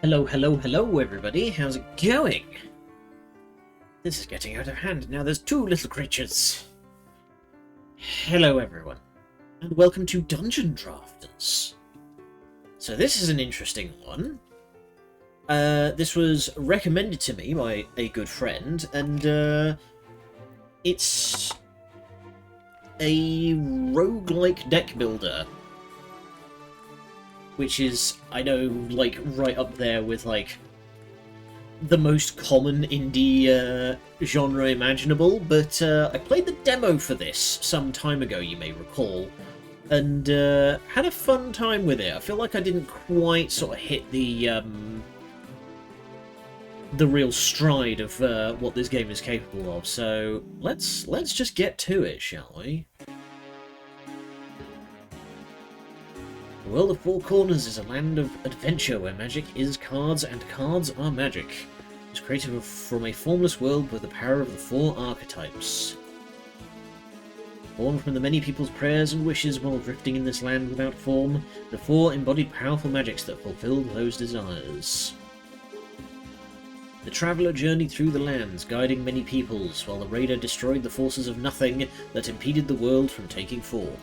Hello, hello, hello, everybody. How's it going? This is getting out of hand. Now there's two little creatures. Hello, everyone, and welcome to Dungeon Drafters. So this is an interesting one. This was recommended to me by a good friend, and it's a roguelike deck builder. Which is, I know, like, right up there with, like, the most common indie genre imaginable, but I played the demo for this some time ago, you may recall, and had a fun time with it. I feel like I didn't quite sort of hit the real stride of what this game is capable of, so let's just get to it, shall we? The world of Four Corners is a land of adventure where magic is cards and cards are magic. It was created from a formless world with the power of the four archetypes. Born from the many people's prayers and wishes while drifting in this land without form, the four embodied powerful magics that fulfilled those desires. The traveller journeyed through the lands, guiding many peoples, while the raider destroyed the forces of nothing that impeded the world from taking form.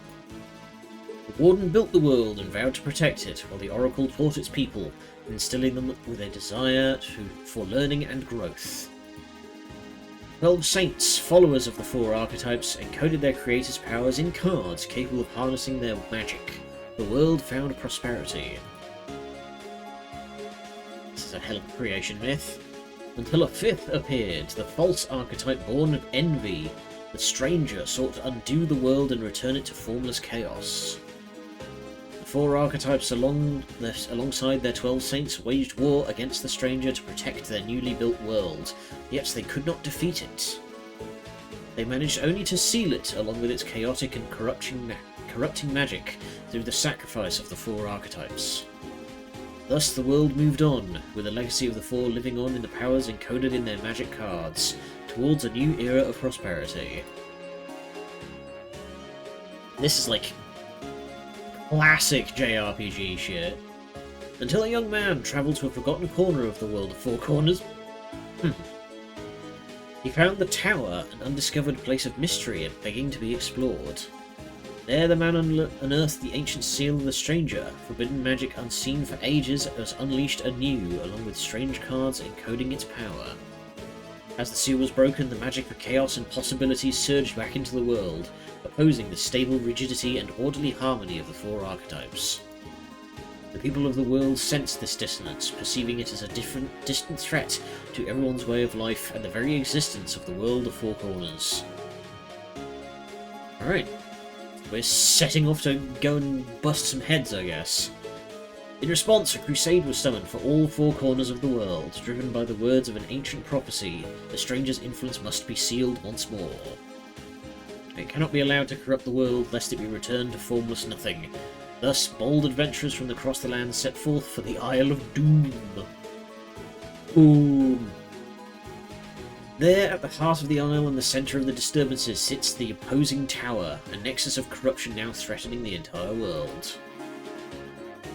The Warden built the world and vowed to protect it, while the Oracle taught its people, instilling them with a desire for learning and growth. 12 saints, followers of the four archetypes, encoded their creators' powers in cards capable of harnessing their magic. The world found prosperity. This is a hell of a creation myth. Until a fifth appeared, the false archetype born of envy. The stranger sought to undo the world and return it to formless chaos. The four archetypes alongside their 12 saints waged war against the stranger to protect their newly built world, yet they could not defeat it. They managed only to seal it along with its chaotic and corrupting magic through the sacrifice of the four archetypes. Thus the world moved on, with the legacy of the four living on in the powers encoded in their magic cards, towards a new era of prosperity. This is like classic JRPG shit. Until a young man travelled to a forgotten corner of the world of Four Corners. He found the tower, an undiscovered place of mystery and begging to be explored. There the man unearthed the ancient seal of the stranger. Forbidden magic unseen for ages was unleashed anew, along with strange cards encoding its power. As the seal was broken, the magic of chaos and possibilities surged back into the world, opposing the stable rigidity and orderly harmony of the four archetypes. The people of the world sensed this dissonance, perceiving it as a distant threat to everyone's way of life and the very existence of the world of Four Corners. Alright, we're setting off to go and bust some heads, I guess. In response, a crusade was summoned for all four corners of the world. Driven by the words of an ancient prophecy, the stranger's influence must be sealed once more. It cannot be allowed to corrupt the world, lest it be returned to formless nothing. Thus, bold adventurers from across the land set forth for the Isle of Doom. Boom! There, at the heart of the isle and the centre of the disturbances, sits the opposing tower, a nexus of corruption now threatening the entire world.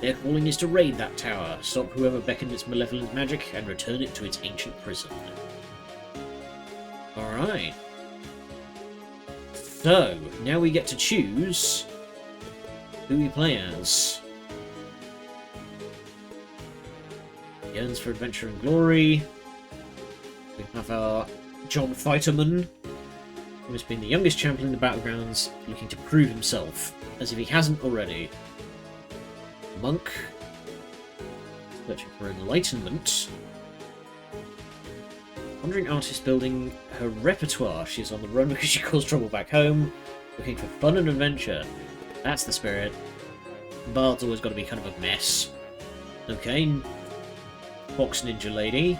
Their calling is to raid that tower, stop whoever beckoned its malevolent magic, and return it to its ancient prison. Alright. So, now we get to choose who we play as. Yearns for adventure and glory. We have our John Fighterman, who has been the youngest champion in the battlegrounds, looking to prove himself, as if he hasn't already. Monk, searching for enlightenment. Wandering artist building her repertoire. She's on the run because she caused trouble back home, looking for fun and adventure. That's the spirit. Bard's always got to be kind of a mess. Okay. Fox Ninja Lady.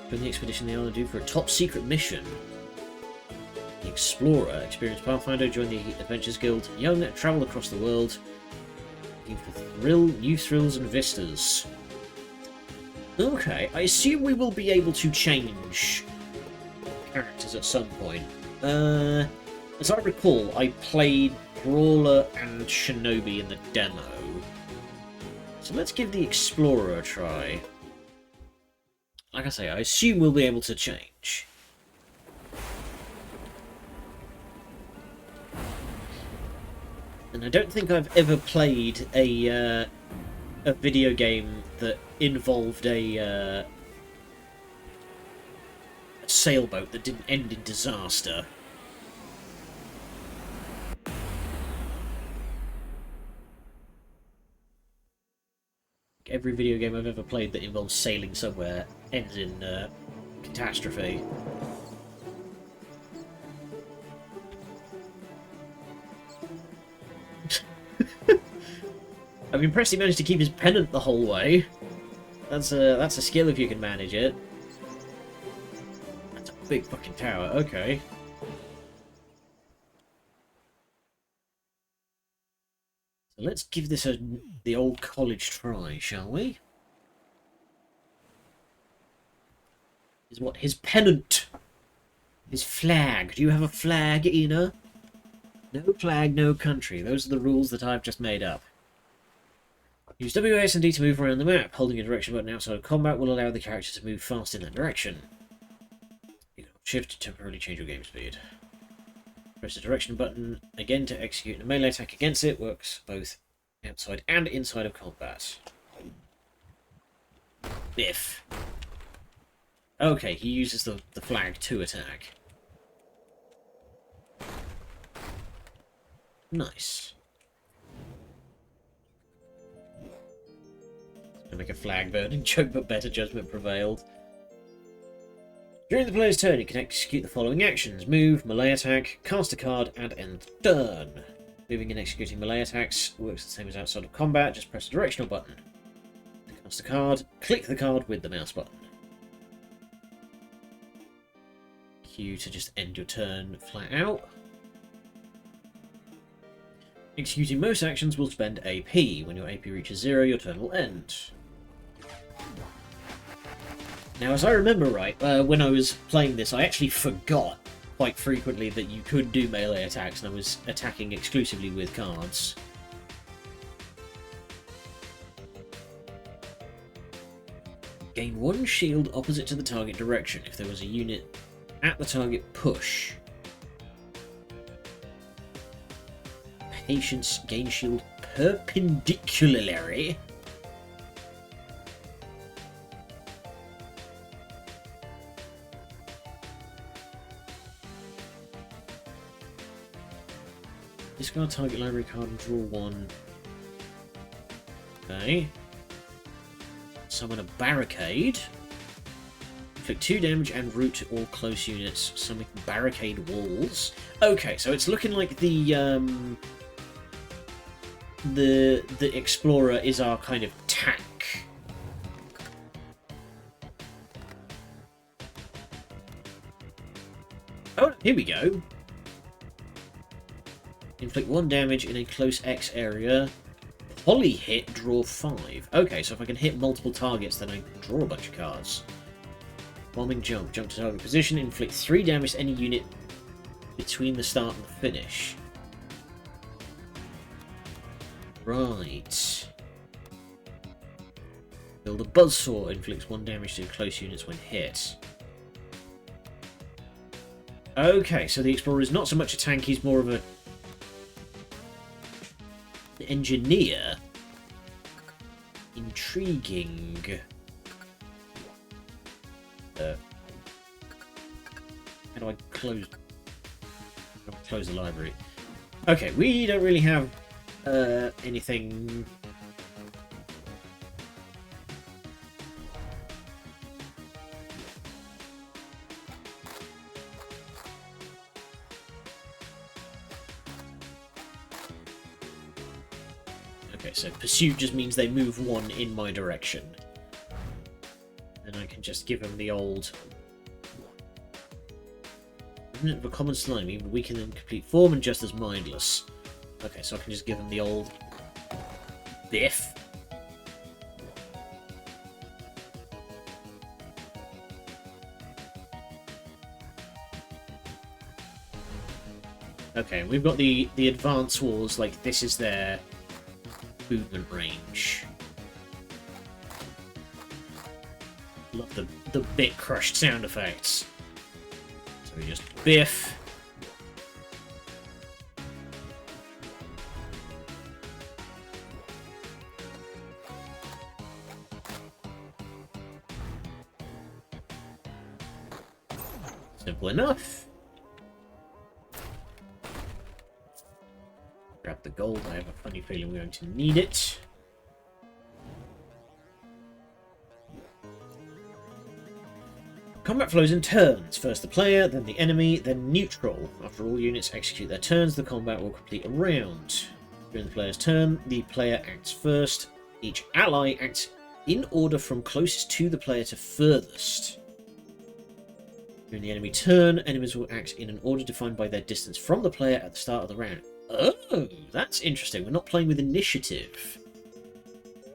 Join the expedition they are to do for a top secret mission. The Explorer, experienced Pathfinder, joined the Adventures Guild. Young, travel across the world, looking for new thrills and vistas. Okay, I assume we will be able to change characters at some point. As I recall, I played Brawler and Shinobi in the demo. So let's give the Explorer a try. like I say, I assume we'll be able to change. And I don't think I've ever played a video game that involved a sailboat that didn't end in disaster. Every video game I've ever played that involves sailing somewhere ends in catastrophe. I'm impressed he managed to keep his pennant the whole way. That's a skill if you can manage it. That's a big fucking tower. Okay. So let's give this the old college try, shall we? Is what his pennant, his flag. Do you have a flag, Ina? No flag, no country. Those are the rules that I've just made up. Use WAS and D to move around the map. Holding a direction button outside of combat will allow the character to move fast in that direction. You can shift to temporarily change your game speed. Press the direction button again to execute a melee attack against it. Works both outside and inside of combat. Biff. Okay, he uses the flag to attack. Nice. Make a flag burning joke, but better judgment prevailed. During the player's turn, you can execute the following actions: move, melee attack, cast a card, and end turn. Moving and executing melee attacks works the same as outside of combat, just press the directional button. To cast a card, click the card with the mouse button. Q to just end your turn flat out. Executing most actions will spend AP. When your AP reaches 0, your turn will end. Now, as I remember right, when I was playing this, I actually forgot quite frequently that you could do melee attacks, and I was attacking exclusively with cards. Gain 1 shield opposite to the target direction. If there was a unit at the target, push. Patience, gain shield perpendicularly. Discard target library card and draw 1. Okay. Summon a barricade. Inflict 2 damage and route to all close units. Summon barricade walls. Okay, so it's looking like the Explorer is our kind of tank. Oh, here we go. Inflict 1 damage in a close X area. Poly hit, draw 5. Okay, so if I can hit multiple targets, then I draw a bunch of cards. Bombing jump. Jump to target position. Inflict 3 damage to any unit between the start and the finish. Right. Build a buzzsaw. Inflicts 1 damage to close units when hit. Okay, so the Explorer is not so much a tank, he's more of an engineer. Intriguing. How do I close the library? Okay, we don't really have anything. Okay, so pursuit just means they move 1 in my direction. Then I can just give them the old remnant of a common slime, even weaker than complete form and just as mindless. Okay, so I can just give them the old biff. Okay, we've got the advance walls, like this is their movement range. Love the bit crushed sound effects. So we just biff. Simple enough. Grab the gold. I have a funny feeling we're going to need it. Combat flows in turns. First the player, then the enemy, then neutral. After all units execute their turns, the combat will complete a round. During the player's turn, the player acts first. Each ally acts in order from closest to the player to furthest. During the enemy turn, enemies will act in an order defined by their distance from the player at the start of the round. Oh, that's interesting. We're not playing with initiative.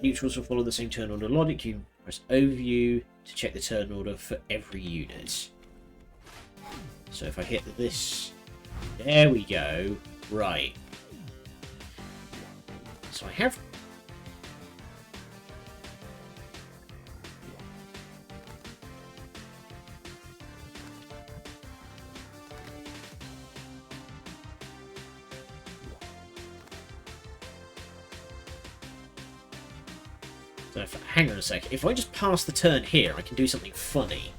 Neutrals will follow the same turn order logic. You press overview to check the turn order for every unit. So if I hit this... There we go. Right. So I have... So hang on a sec. If I just pass the turn here, I can do something funny.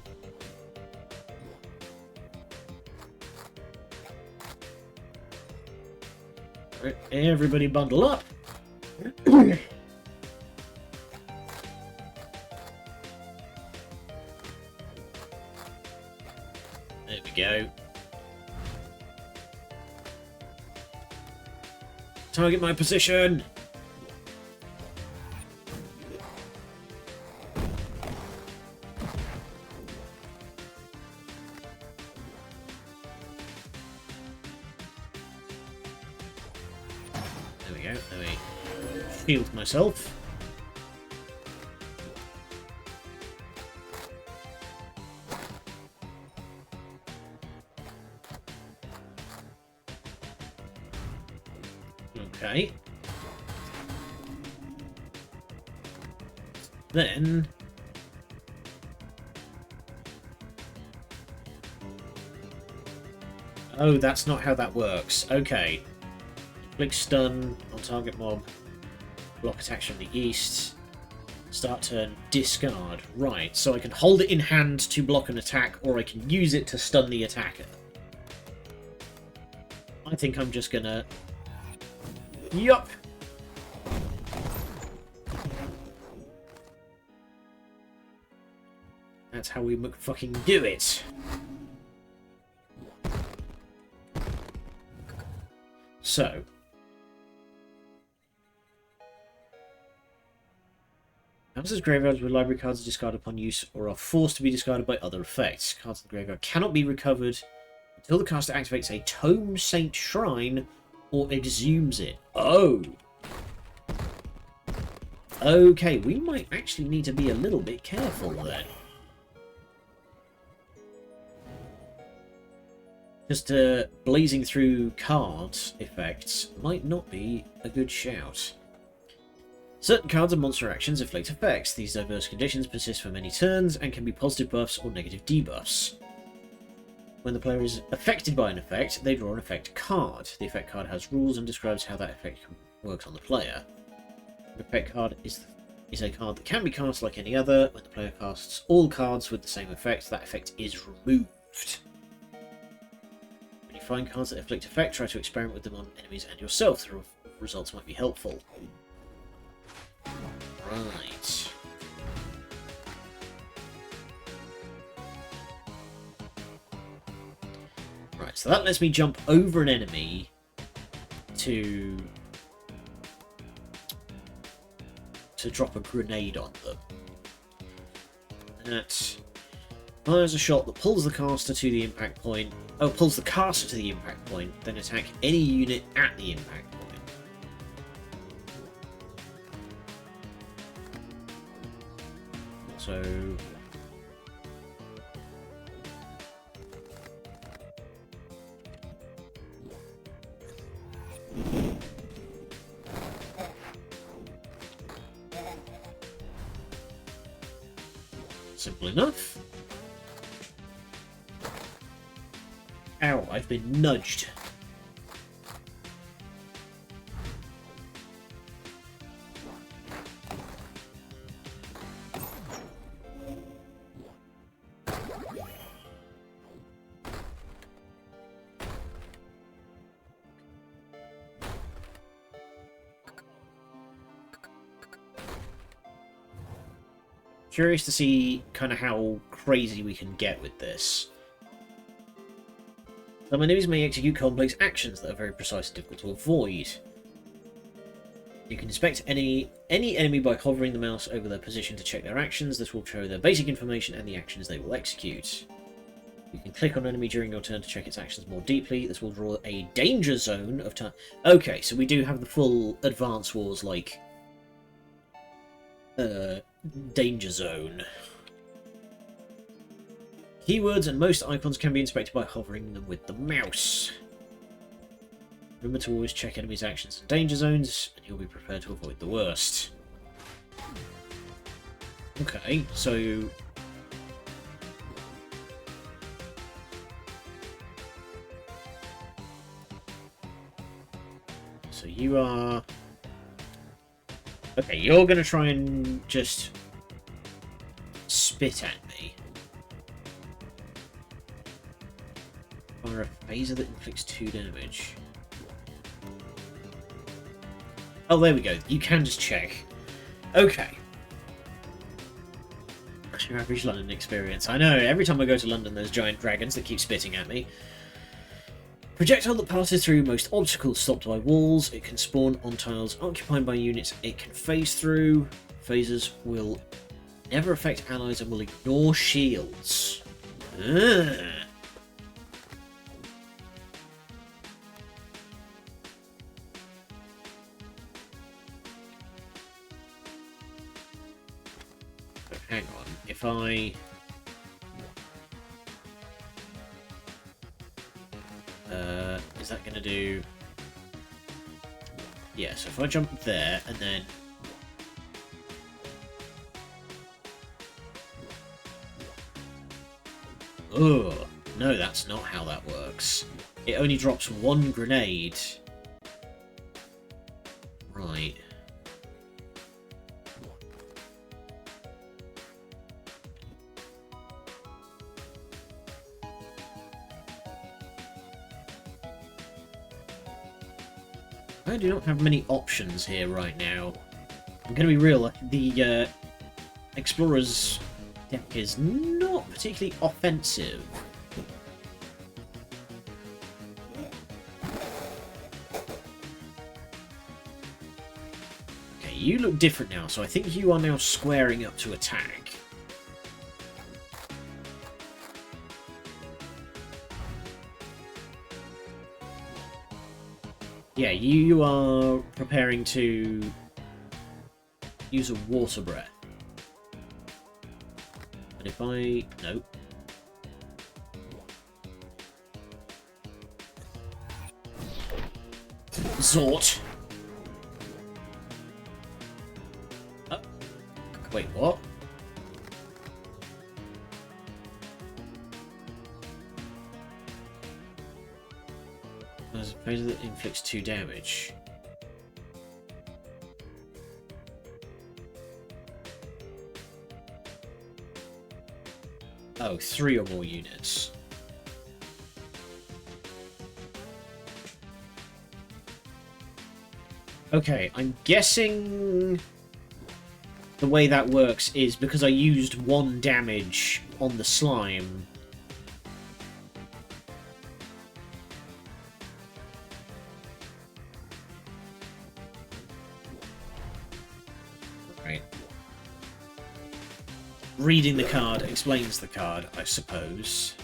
Right, everybody bundle up. There we go. Target my position. Shield myself. Okay. Then... Oh, that's not how that works. Okay. Click stun on target mob. Block attacks from the east. Start turn, discard. Right, so I can hold it in hand to block an attack, or I can use it to stun the attacker. I think I'm just gonna... Yup! That's how we fucking do it. So... House's graveyards where library cards are discarded upon use or are forced to be discarded by other effects. Cards in the graveyard cannot be recovered until the caster activates a Tome Saint Shrine or exhumes it. Oh! Okay, we might actually need to be a little bit careful then. Just blazing through card effects might not be a good shout. Certain cards and monster actions inflict effects. These diverse conditions persist for many turns and can be positive buffs or negative debuffs. When the player is affected by an effect, they draw an effect card. The effect card has rules and describes how that effect works on the player. An effect card is a card that can be cast like any other. When the player casts all cards with the same effect, that effect is removed. When you find cards that inflict effect, try to experiment with them on enemies and yourself. The results might be helpful. Right. Right, so that lets me jump over an enemy to drop a grenade on them. That fires a shot that pulls the caster to the impact point. Oh, pulls the caster to the impact point, then attack any unit at the impact point. So... Simple enough. Ow, I've been nudged. Curious to see kind of how crazy we can get with this. Some enemies may execute complex actions that are very precise and difficult to avoid. You can inspect any enemy by hovering the mouse over their position to check their actions. This will show their basic information and the actions they will execute. You can click on an enemy during your turn to check its actions more deeply. This will draw a danger zone of time. Okay, so we do have the full Advance Wars, like, danger zone. Keywords and most icons can be inspected by hovering them with the mouse. Remember to always check enemies' actions and danger zones, and you'll be prepared to avoid the worst. Okay, so... So you are... Okay, you're going to try and just spit at me. Fire a phaser that inflicts 2 damage. Oh, there we go. You can just check. Okay. That's your average London experience. I know, every time I go to London there's giant dragons that keep spitting at me. Projectile that passes through most obstacles stopped by walls. It can spawn on tiles occupied by units it can phase through. Phasers will never affect allies and will ignore shields. Ugh. Hang on, if I... is that going to do... Yeah, so if I jump there, and then... Ugh, no, that's not how that works. It only drops 1 grenade. Right. I do not have many options here right now. I'm going to be real, the Explorer's deck is not particularly offensive. Okay, you look different now, so I think you are now squaring up to attack. Yeah, you are preparing to use a water breath. And if I... No. Zort. Oh. Wait, what? There's a phaser that inflicts 2 damage. Oh, 3 or more units. Okay, I'm guessing the way that works is because I used 1 damage on the slime. Right. Reading the card explains the card, I suppose.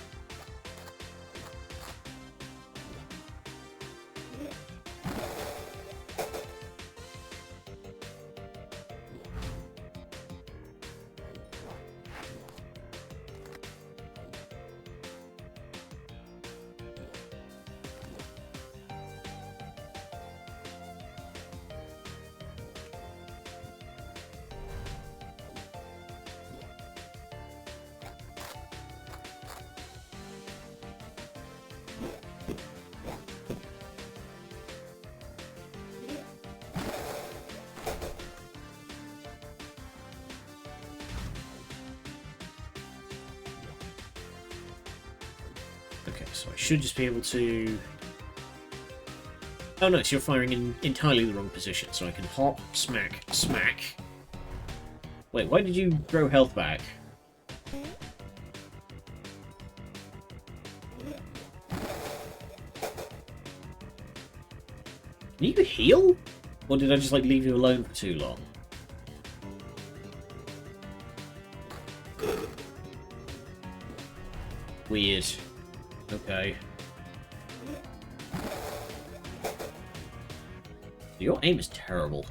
Okay, so I should just be able to... Oh, nice, you're firing in entirely the wrong position, so I can hop, smack, smack. Wait, why did you throw health back? Can you heal? Or did I just, like, leave you alone for too long? Weird. Okay. Your aim is terrible.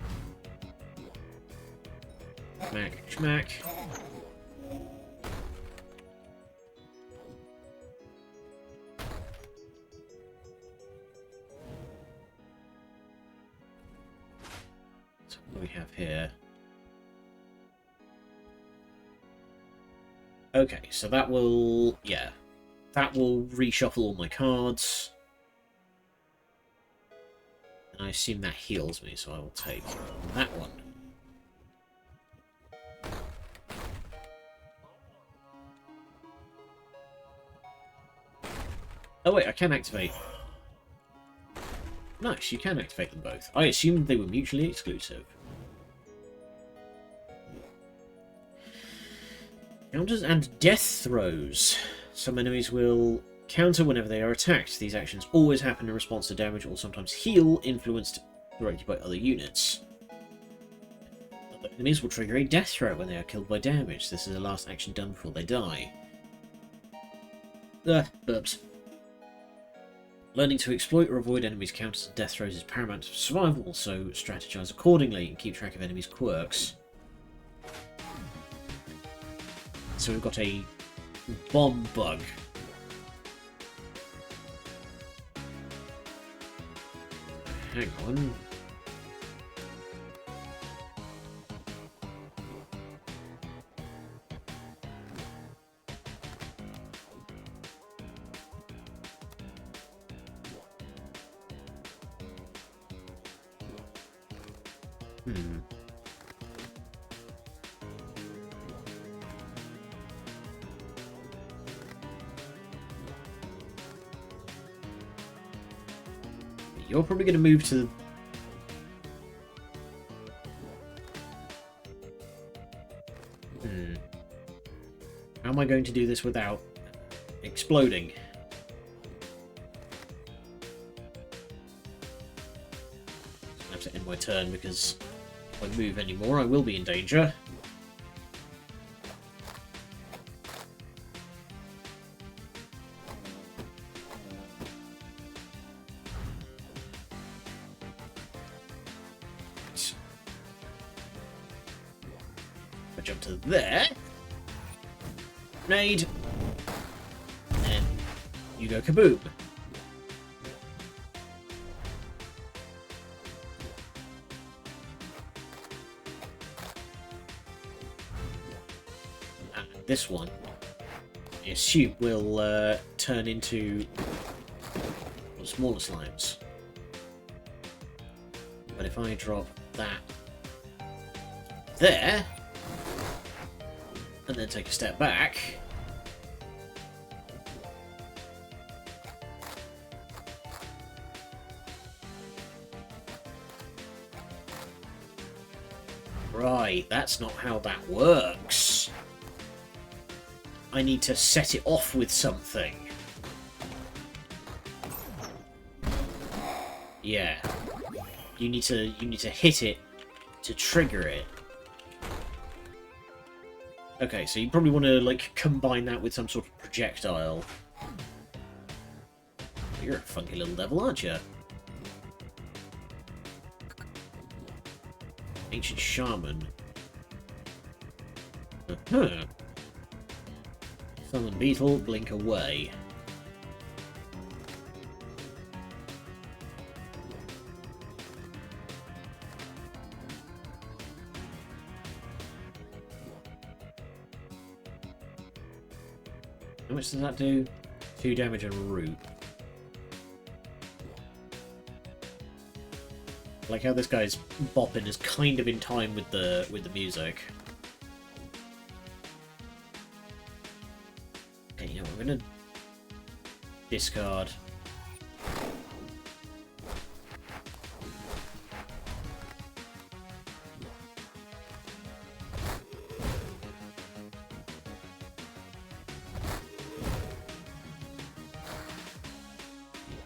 Schmack, schmack. So what do we have here? Okay, so that will... yeah. That will reshuffle all my cards. And I assume that heals me, so I will take that one. Oh wait, I can activate. Nice, you can activate them both. I assumed they were mutually exclusive. Counters and death throws. Some enemies will counter whenever they are attacked. These actions always happen in response to damage or sometimes heal, influenced directly by other units. Other enemies will trigger a death throw when they are killed by damage. This is the last action done before they die. Burps. Learning to exploit or avoid enemies' counters and death throws is paramount to survival, so strategize accordingly and keep track of enemies' quirks. So we've got a bomb bug. Hang on. You're probably going to move to... How am I going to do this without exploding? I have to end my turn because if I move anymore I will be in danger. I jump to there. Grenade. And you go kaboom. And this one, I assume, will turn into smaller slimes. But if I drop that there, and then take a step back, right, that's not how that works. I need to set it off with something. Yeah. You need to hit it to trigger it. Okay, so you probably want to, like, combine that with some sort of projectile. You're a funky little devil, aren't you? Ancient Shaman. Uh-huh. Summon Beetle, blink away. How much does that do? 2 damage on a root. I like how this guy's bopping is kind of in time with the music. Okay, you know what I'm gonna Discard.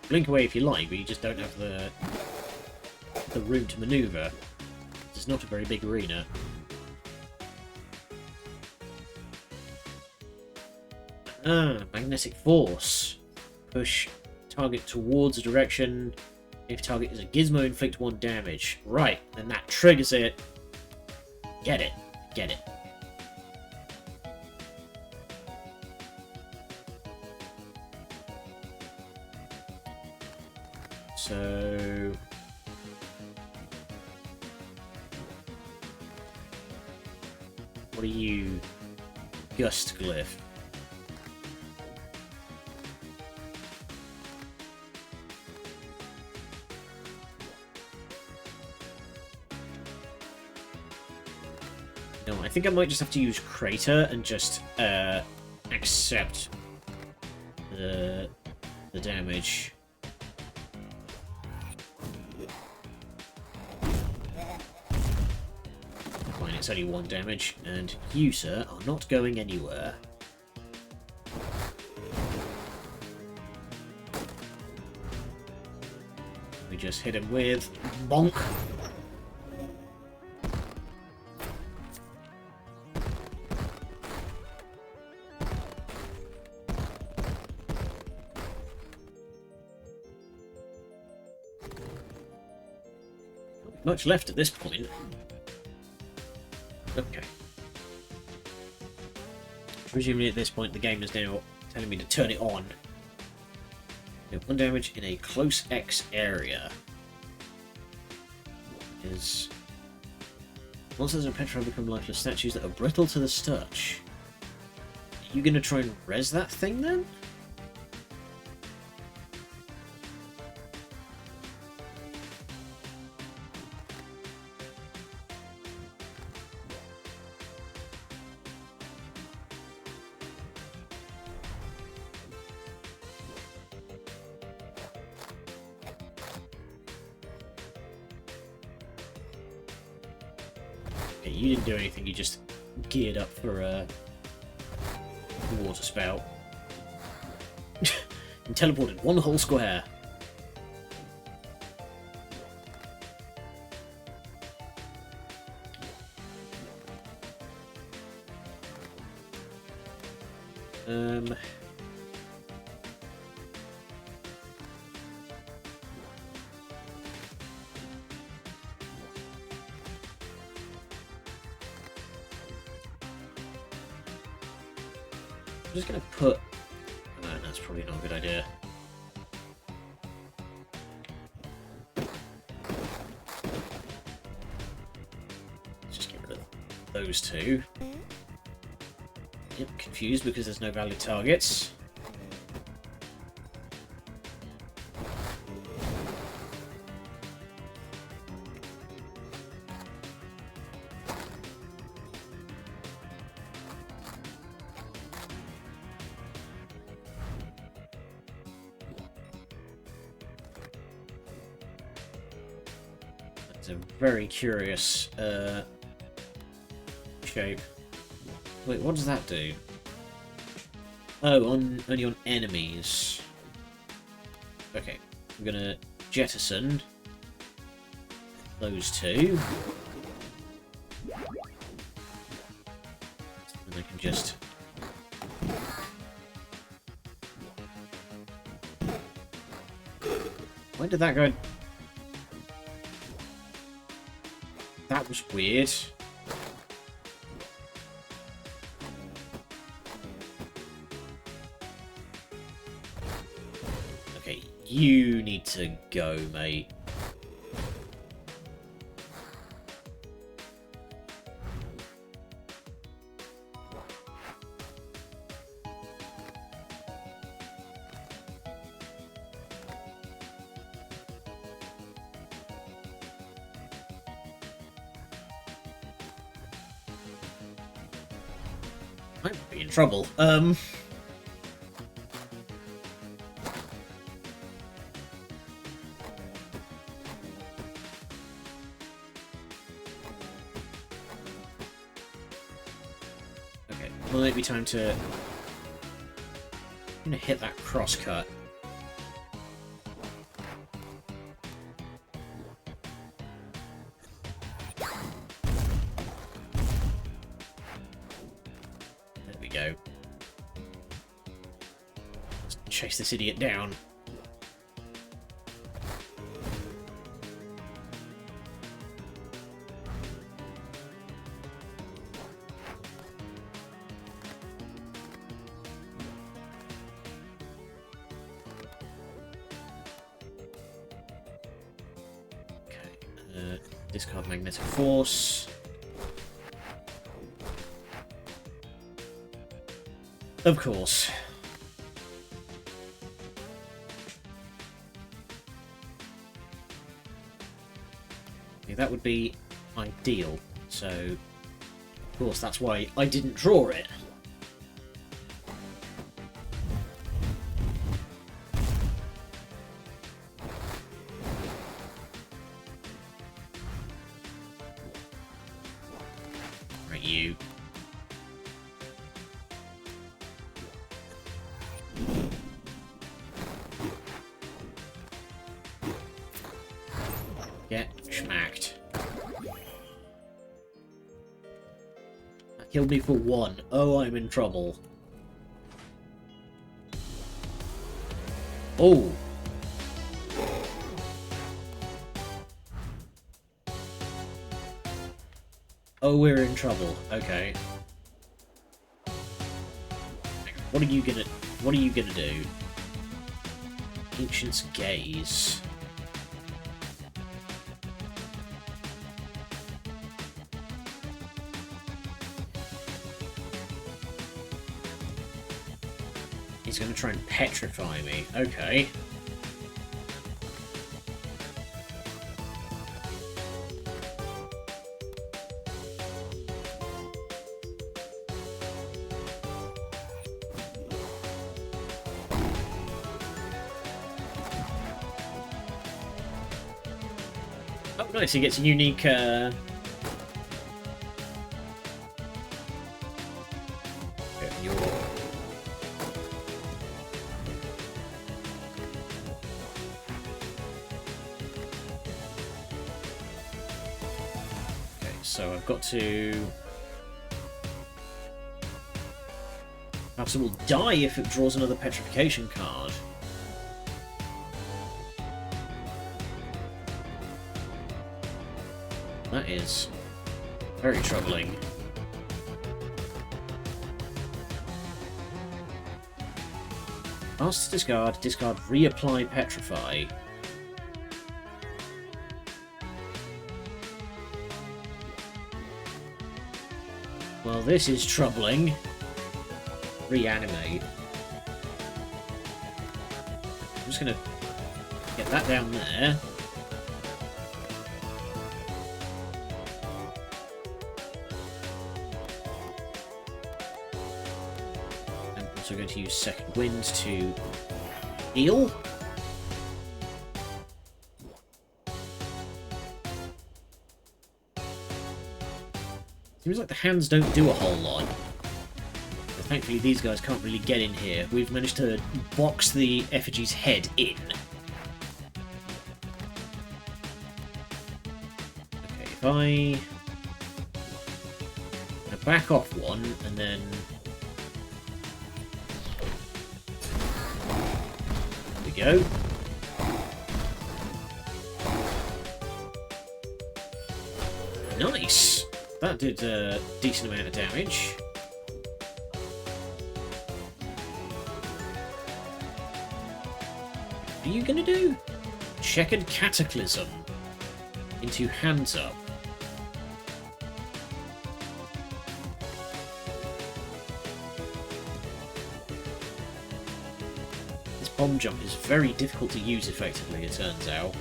Blink away if you like, but you just don't have the room to maneuver. It's not a very big arena. Magnetic force. Push target towards a direction. If target is a gizmo, inflict 1 damage. Right, then that triggers it. Get it. Get it. So... what are you? Gust Glyph. No, I think I might just have to use Crater and just accept the damage. Fine, it's only 1 damage, and you, sir, are not going anywhere. We just hit him with bonk. Much left at this point. Okay. Presumably at this point the game is now telling me to turn it on. 1 damage in a close X area. Is monsters and petrified become lifeless statues that are brittle to the touch. Are you going to try and res that thing then? Okay, you didn't do anything, you just geared up for a water spout. And teleported 1 whole square. I'm just going to put... oh, that's probably not a good idea. Let's just get rid of those 2. Yep, confused because there's no valid targets. It's a very curious shape. Wait, what does that do? Oh, only on enemies. Okay, I'm gonna jettison those 2. And I can just... where did that go? That was weird. Okay, you need to go, mate. Might be in trouble. Might be time to... I'm gonna hit that crosscut. There we go. Let's chase this idiot down. Discard magnetic force. Of course. Okay, that would be ideal. So, of course, that's why I didn't draw it. You. Get schmacked. That killed me for one. Oh, I'm in trouble. Oh. Oh, we're in trouble. Okay. What are you gonna do? Ancient's Gaze. He's gonna try and petrify me. Okay. Oh, nice, he gets a unique, Okay, so I've got to... Perhaps it will die if it draws another petrification card. That is very troubling. Pass to discard, discard, reapply, petrify. Well, this is troubling. Reanimate. I'm just gonna get that down there. So we're going to use Second Wind to heal. Seems like the hands don't do a whole lot. But thankfully these guys can't really get in here. We've managed to box the effigy's head in. Okay, if I back off one and then... Go. Nice! That did a decent amount of damage. What are you gonna do? Checkered Cataclysm into Hands Up. Bomb jump is very difficult to use effectively, it turns out.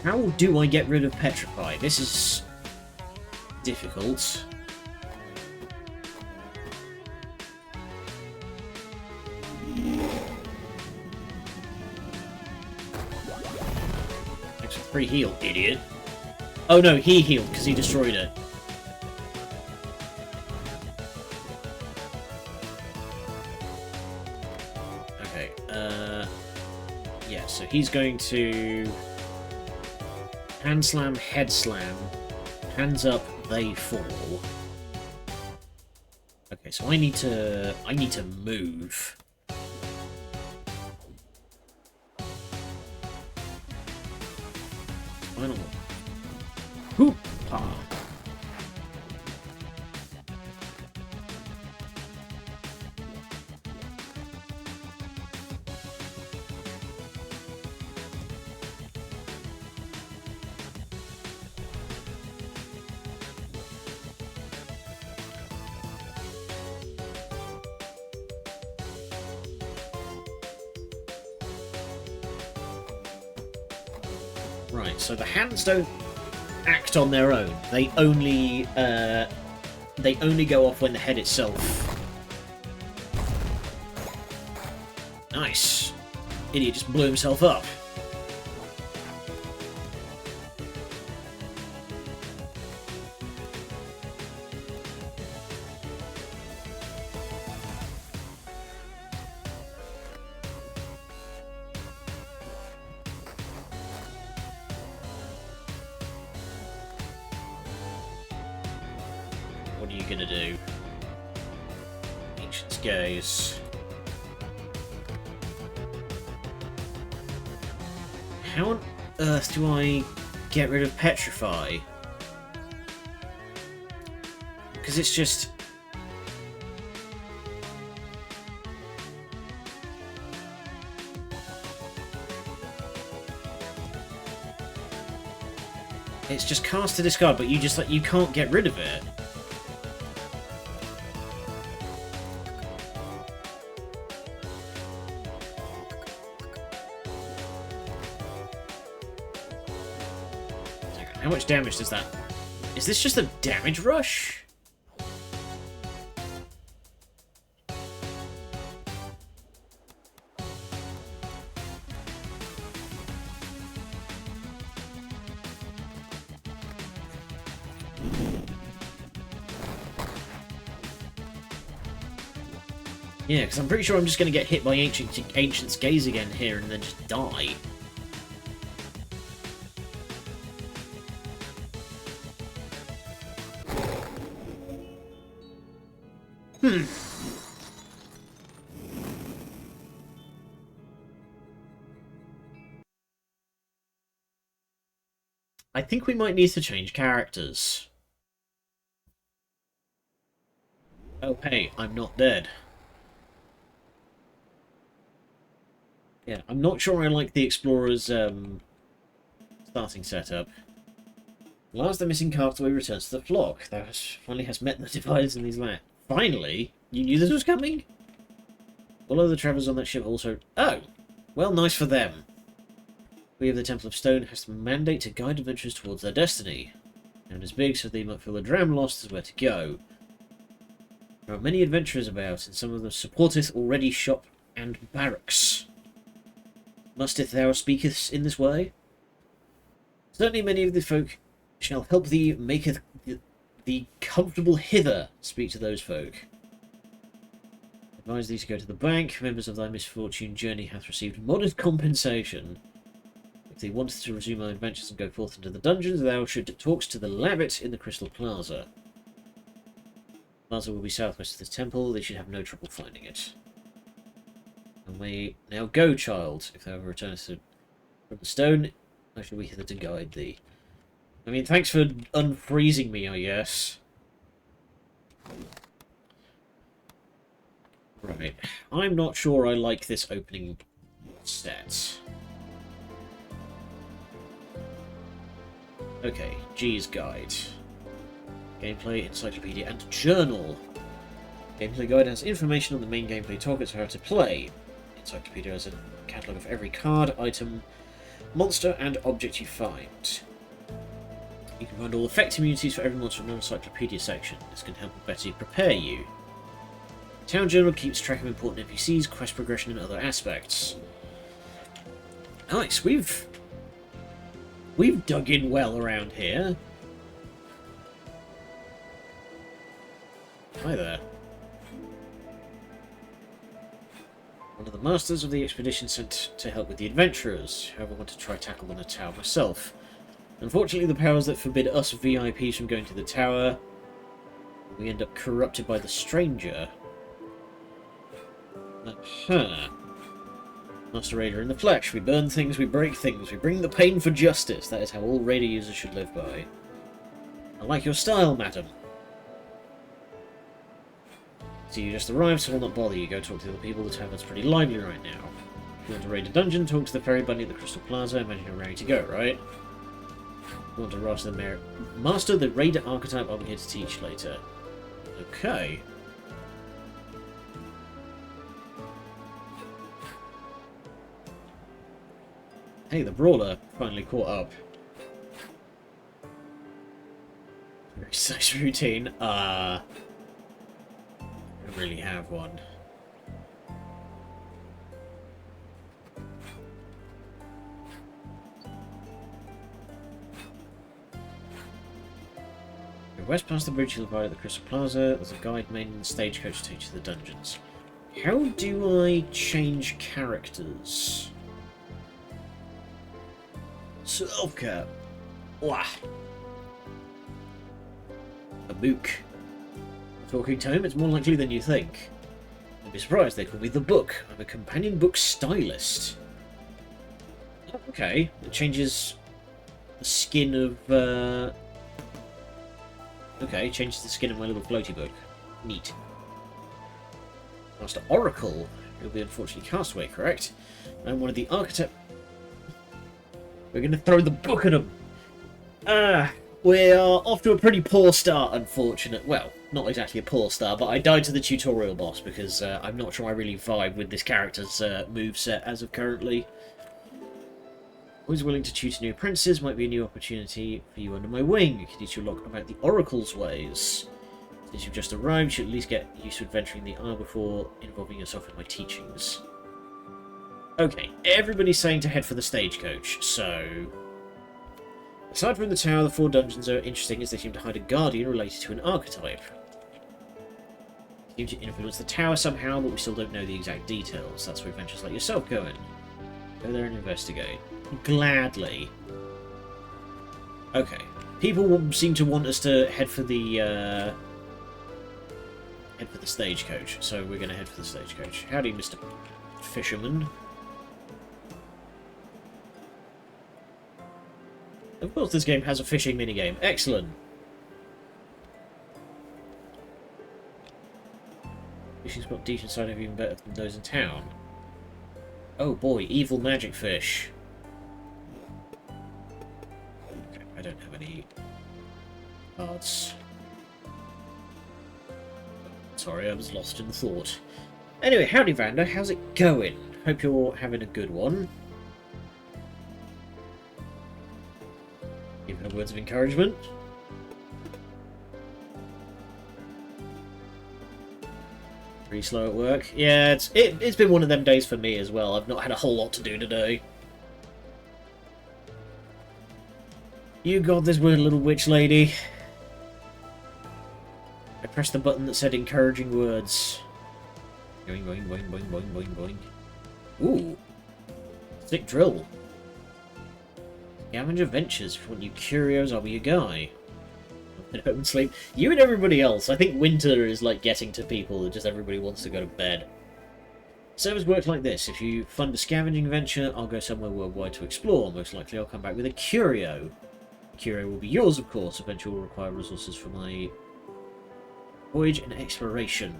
How do I get rid of Petrify? This is difficult. Thanks for free heal, idiot. Oh no, he healed because he destroyed it. Okay, yeah, so he's going to hand slam, head slam, hands up, they fall. Okay, so I need to move. Final hoop-ha. Right, so the hands don't act on their own. They only go off when the head itself. Nice. Idiot just blew himself up. What are you gonna do? Ancient's Gaze. How on earth do I get rid of Petrify? Because it's just... It's just cast to discard, but you just like you can't get rid of it. How much damage does that... Is this just a damage rush? Yeah, because I'm pretty sure I'm just going to get hit by Ancient's Gaze again here and then just die. I think we might need to change characters. Oh, hey, I'm not dead. Yeah, I'm not sure I like the Explorer's starting setup. Last the missing castaway returns to the flock. Thou finally has met the dividers in these lands. Finally? You knew this was coming? All other travelers on that ship also... Oh! Well, nice for them. We of the Temple of Stone has the mandate to guide adventurers towards their destiny. And as big so they might feel the dram lost as where to go. There are many adventurers about, and some of them supporteth already shop and barracks. Musteth thou speakest in this way? Certainly many of the folk shall help thee maketh the comfortable hither. Speak to those folk. Advise thee to go to the bank. Members of thy misfortune journey hath received modest compensation. If thee wanteth to resume thy adventures and go forth into the dungeons, thou should talk to the Labbit in the Crystal Plaza. Plaza will be southwest of the temple. They should have no trouble finding it. And we now go, child. If thou ever returnest from the stone, I shall be hither to guide thee. I mean, thanks for unfreezing me, I guess. Right. I'm not sure I like this opening set. Okay, G's Guide. Gameplay, Encyclopedia, and Journal. Gameplay Guide has information on the main gameplay targets for how to play. Encyclopedia has a catalogue of every card, item, Monster and object you find. You can find all effect immunities for every monster in the encyclopedia section. This can help better prepare you. Town Journal keeps track of important NPCs, quest progression, and other aspects. Nice, we've dug in well around here. Hi there. One of the masters of the expedition sent to help with the adventurers. However, I want to try tackle on the tower myself. Unfortunately, the powers that forbid us VIPs from going to the tower, we end up corrupted by the stranger. Master Raider in the flesh. We burn things, we break things, we bring the pain for justice. That is how all Raider users should live by. I like your style, madam. So you just arrived, so I will not bother you. Go talk to the other people. The tavern's pretty lively right now. If you want to raid a dungeon, talk to the fairy bunny at the Crystal Plaza. Imagine you're ready to go, right? If you want to master the Raider archetype, I'll be here to teach later. Okay. Hey, the Brawler finally caught up. Very nice routine. I don't really have one. Go west past the bridge, you'll arrive at the Crystal Plaza. There's a guide main and stagecoach to take you to the dungeons. How do I change characters? Self-cap. Wah. A book. Talking to him, it's more likely than you think. You'd be surprised they call me the Book. I'm a companion book stylist. Okay, it changes the skin of, okay, changes the skin of my little floaty book. Neat. Master Oracle. You'll be unfortunately castaway, correct? I'm one of the architect... We're going to throw the book at him. We are off to a pretty poor start, unfortunately. Well, not exactly a poor start, but I died to the tutorial boss because I'm not sure I really vibe with this character's moveset as of currently. Always willing to tutor new apprentices. Might be a new opportunity for you under my wing. You can teach you a lot about the Oracle's ways. Since you've just arrived, you should at least get used to adventuring the Isle before involving yourself in my teachings. Okay, everybody's saying to head for the stagecoach, so... Aside from the tower, the 4 dungeons are interesting as they seem to hide a guardian related to an archetype. They seem to influence the tower somehow, but we still don't know the exact details. That's where adventurers like yourself go in. Go there and investigate. Gladly. Okay. People seem to want us to head for the stagecoach, so we're going to head for the stagecoach. Howdy, Mr. Fisherman. Of course this game has a fishing minigame. Excellent. Fishing spot decent side of even better than those in town. Oh boy, evil magic fish. Okay, I don't have any cards. Sorry, I was lost in thought. Anyway, howdy Vander, how's it going? Hope you're having a good one. Give her words of encouragement. Pretty slow at work. Yeah, it's been one of them days for me as well. I've not had a whole lot to do today. You got this weird little witch lady. I pressed the button that said encouraging words. Boing, boing, boing, boing, boing, boing, boing. Ooh. Sick drill. Scavenger Ventures. If you want new curios, I'll be your guy. Home and sleep. You and everybody else. I think winter is like getting to people that just everybody wants to go to bed. Servers work like this. If you fund a scavenging venture, I'll go somewhere worldwide to explore. Most likely I'll come back with a curio. Curio will be yours, of course. Eventually will require resources for my voyage and exploration.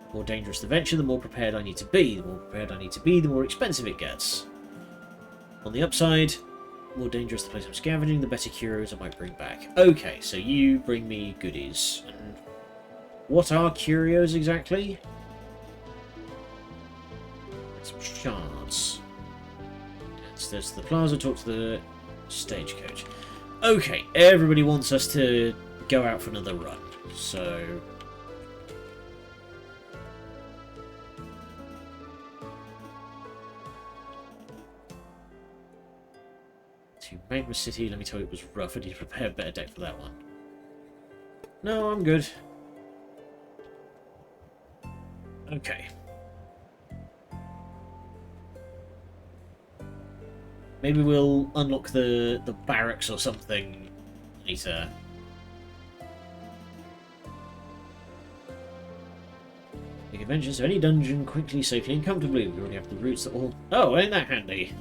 The more dangerous the venture, the more prepared I need to be. The more prepared I need to be, the more expensive it gets. On the upside, the more dangerous the place I'm scavenging, the better curios I might bring back. Okay, so you bring me goodies. And what are curios exactly? Some shards. There's the plaza, talk to the stagecoach. Okay, everybody wants us to go out for another run, so... To Magma City, let me tell you, it was rough. I need to prepare a better deck for that one. No, I'm good. Okay. Maybe we'll unlock the barracks or something later. Big adventures of any dungeon quickly, safely, and comfortably. We already have the routes that all... Oh, ain't that handy?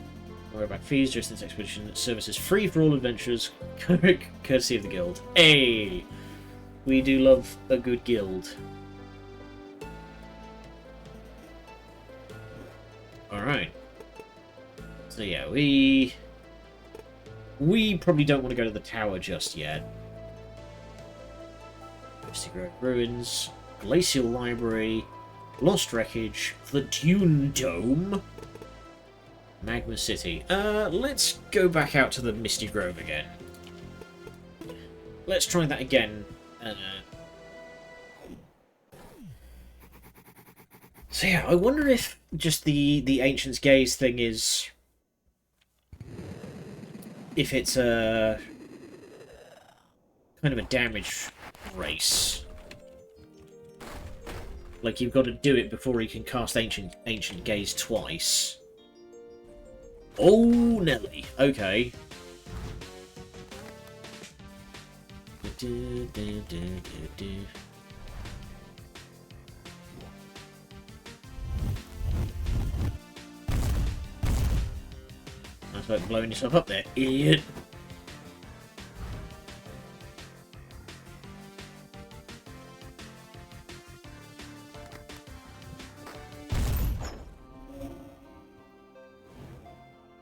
Don't worry about fees, just this expedition. Service is free for all adventurers, courtesy of the guild. Hey! We do love a good guild. Alright. So yeah, we probably don't want to go to the tower just yet. Misty Grove Ruins, Glacial Library, Lost Wreckage, the Dune Dome, Magma City. Let's go back out to the Misty Grove again. Let's try that again. So yeah, I wonder if just the Ancient's Gaze thing is... if it's a... kind of a damage race. Like, you've got to do it before you can cast Ancient Gaze twice. Oh, Nelly. Okay. Nice about blowing yourself up there, idiot.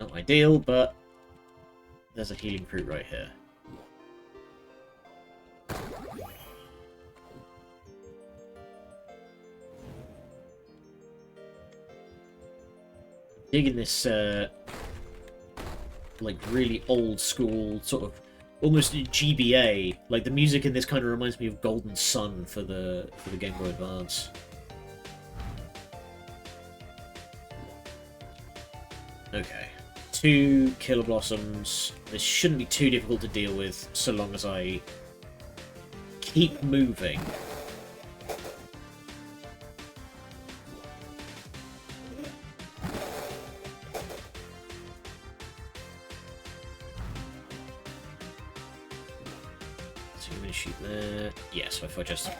Not ideal, but there's a healing fruit right here. Digging this, like, really old school, sort of, almost GBA. Like, the music in this kind of reminds me of Golden Sun for the Game Boy Advance. Okay. 2 Killer Blossoms. This shouldn't be too difficult to deal with, so long as I keep moving. So I'm going to shoot there. Yeah, so if I just...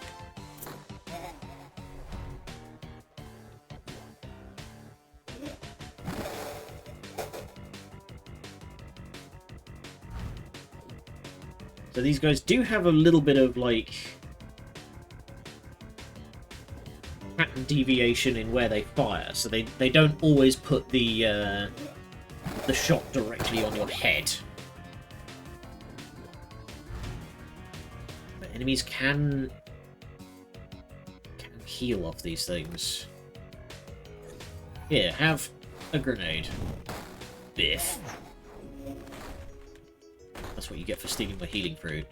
So these guys do have a little bit of, like, pattern deviation in where they fire, so they don't always put the shot directly on your head. But enemies can heal off these things. Here, have a grenade. Biff. That's what you get for stealing my healing fruit.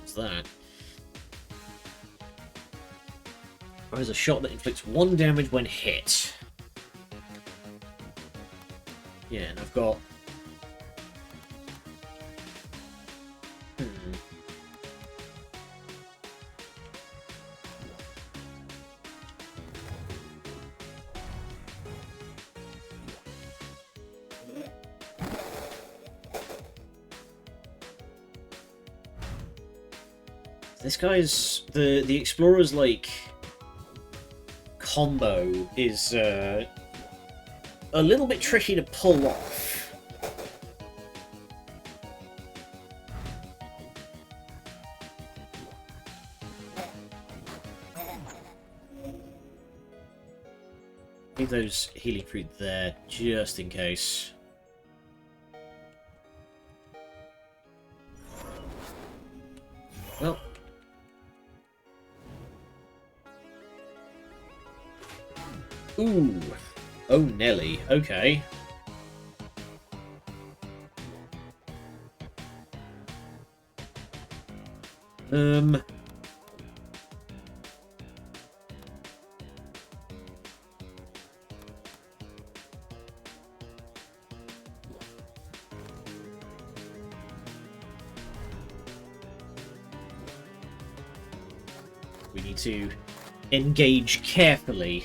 What's that? Fires a shot that inflicts 1 damage when hit. Yeah, and I've got... This guy's... the Explorer's, like, combo is, a little bit tricky to pull off. Leave those healing fruit there, just in case. Well, Ooh. Oh, Nelly. Okay. We need to engage carefully.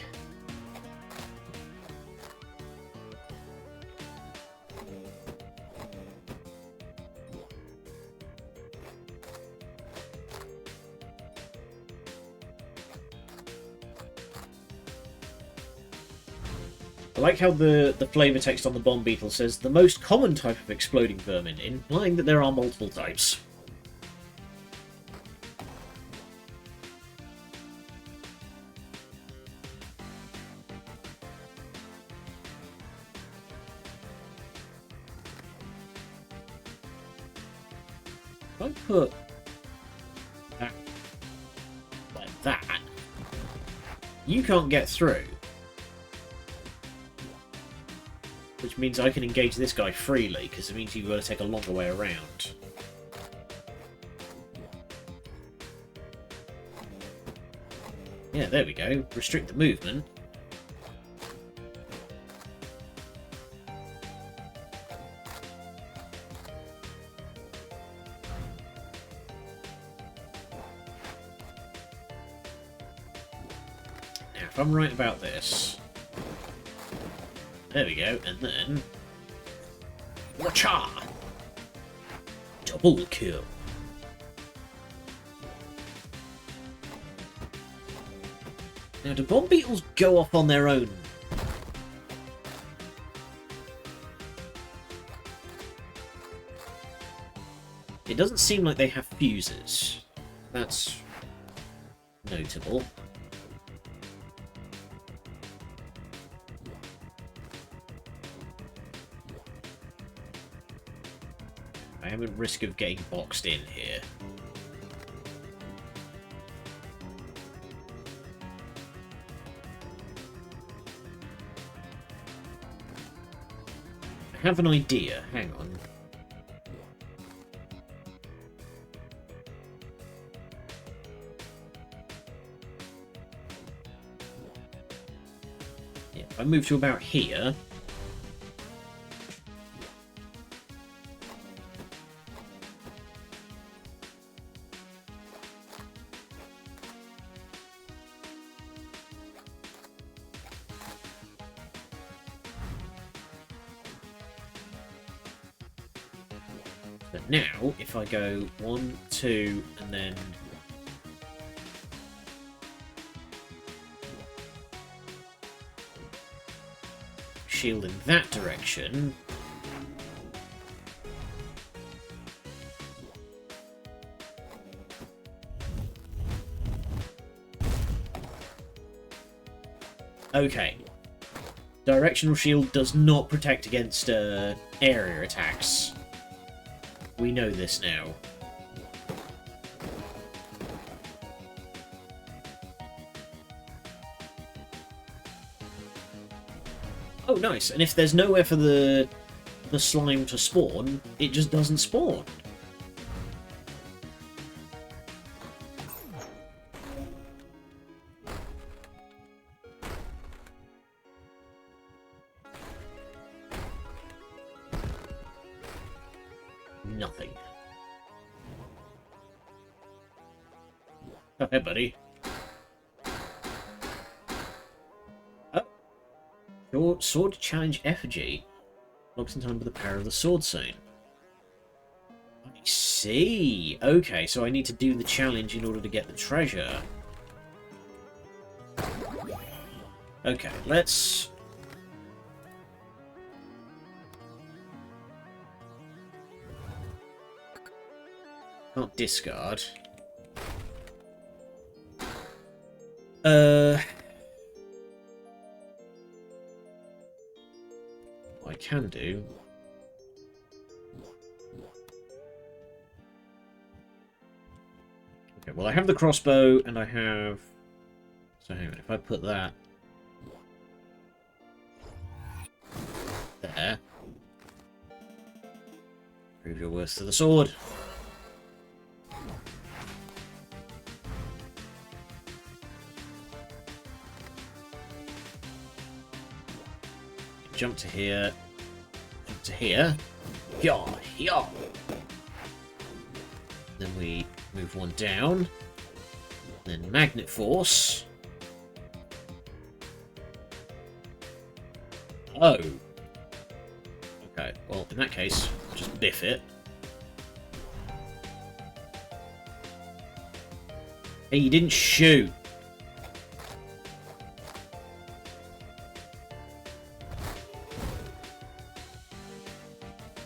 I like how the flavor text on the bomb beetle says the most common type of exploding vermin, implying that there are multiple types. If I put that like that, you can't get through. Which means I can engage this guy freely, because it means you've got to take a longer way around. Yeah, there we go. Restrict the movement. Now, if I'm right about this... There we go, and then... Wacha! Double kill. Now, do bomb beetles go off on their own? It doesn't seem like they have fuses. That's notable. I am at risk of getting boxed in here. I have an idea. Hang on. Yeah, if I move to about here... But now, if I go 1, 2, and then... shield in that direction... Okay. Directional shield does not protect against area attacks. We know this now. Oh, nice. And if there's nowhere for the slime to spawn, it just doesn't spawn. Nothing. Oh, hey, buddy. Oh. Your sword challenge effigy. Locks in time with the power of the sword zone. I see. Okay, so I need to do the challenge in order to get the treasure. Okay, let's... Can't discard. I can do. Okay, well I have the crossbow and I have... So hang on, if I put that... there. Prove your worth to the sword. Jump to here. Jump to here. Yeah, yeah. Then we move one down. Then magnet force. Oh. Okay, well, in that case, I'll just biff it. Hey, you didn't shoot.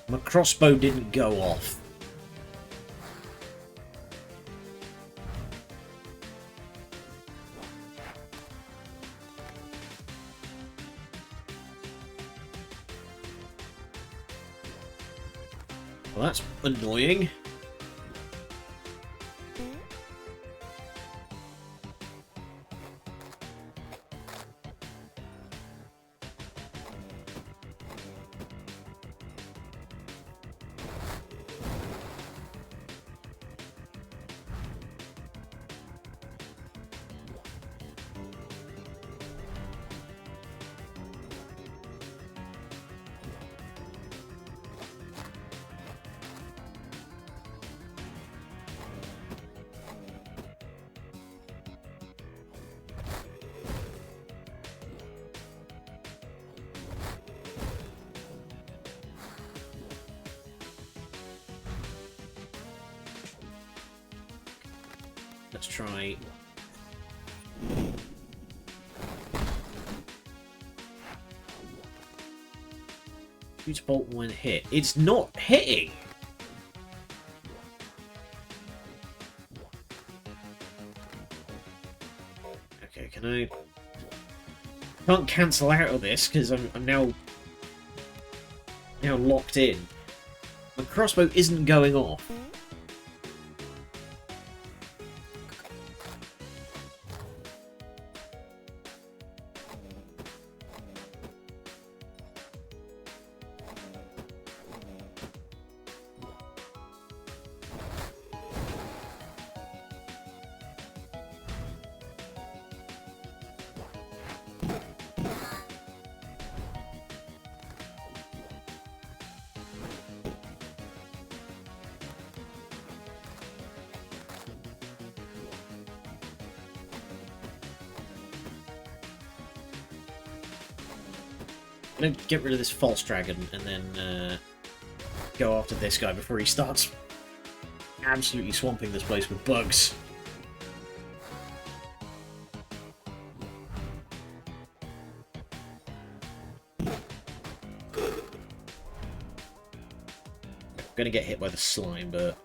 My crossbow didn't go off. Well, that's annoying. Let's try... Shoots bolt when hit. It's not hitting! Okay, can I... Can't cancel out of this because I'm now locked in. My crossbow isn't going off. I'm gonna get rid of this false dragon and then go after this guy before he starts absolutely swamping this place with bugs. I'm gonna get hit by the slime, but...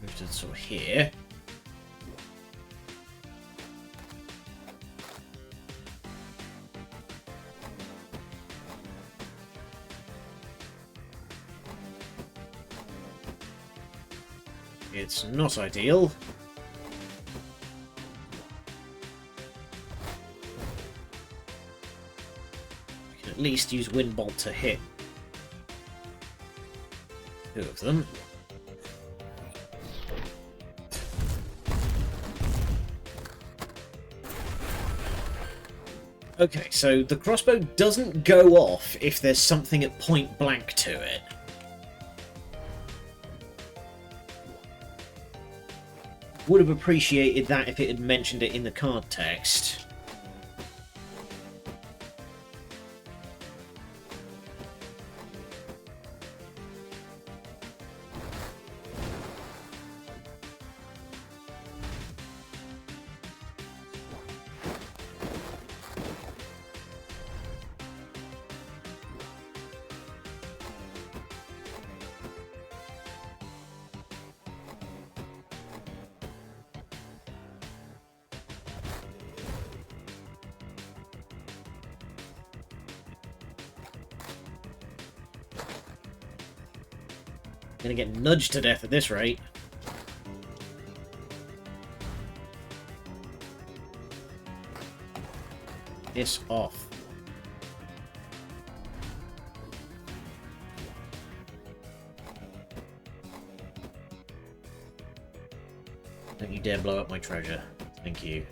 Move to sort of here. It's not ideal. We can at least use Wind Bolt to hit two of them. Okay, so the crossbow doesn't go off if there's something at point blank to it. Would have appreciated that if it had mentioned it in the card text. Gonna get nudged to death at this rate. Piss off. Don't you dare blow up my treasure. Thank you.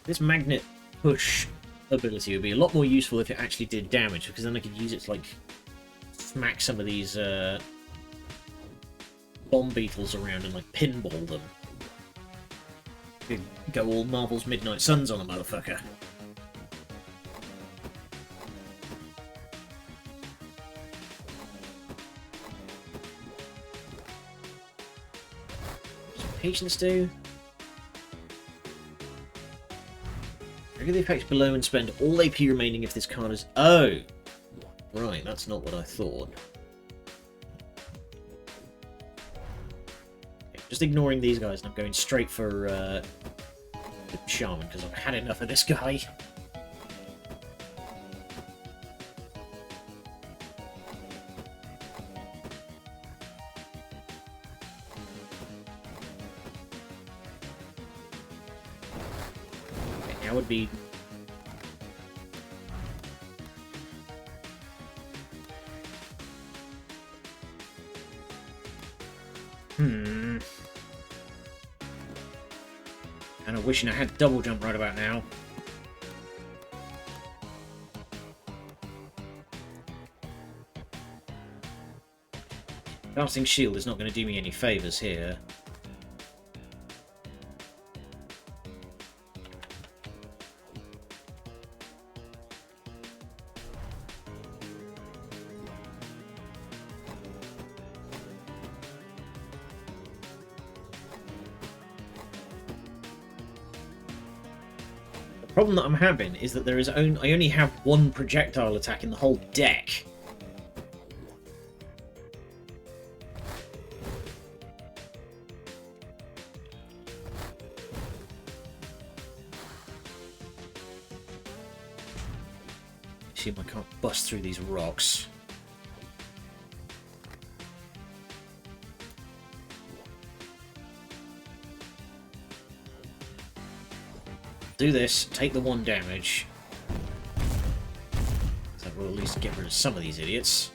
This magnet push ability would be a lot more useful if it actually did damage, because then I could use it to, like, smack some of these bomb beetles around and, like, pinball them. Could go all Marvel's Midnight Suns on a motherfucker. What's patience do? Trigger the effects below and spend all AP remaining if this card is... Oh! Right, that's not what I thought. Okay, just ignoring these guys, and I'm going straight for the Shaman, because I've had enough of this guy. Okay, now would be... Kind of wishing I had double jump right about now. Dancing Shield is not going to do me any favours here. The problem that I'm having is that I only have one projectile attack in the whole deck. Assume I can't bust through these rocks. Do this, take the 1 damage. So we'll at least get rid of some of these idiots.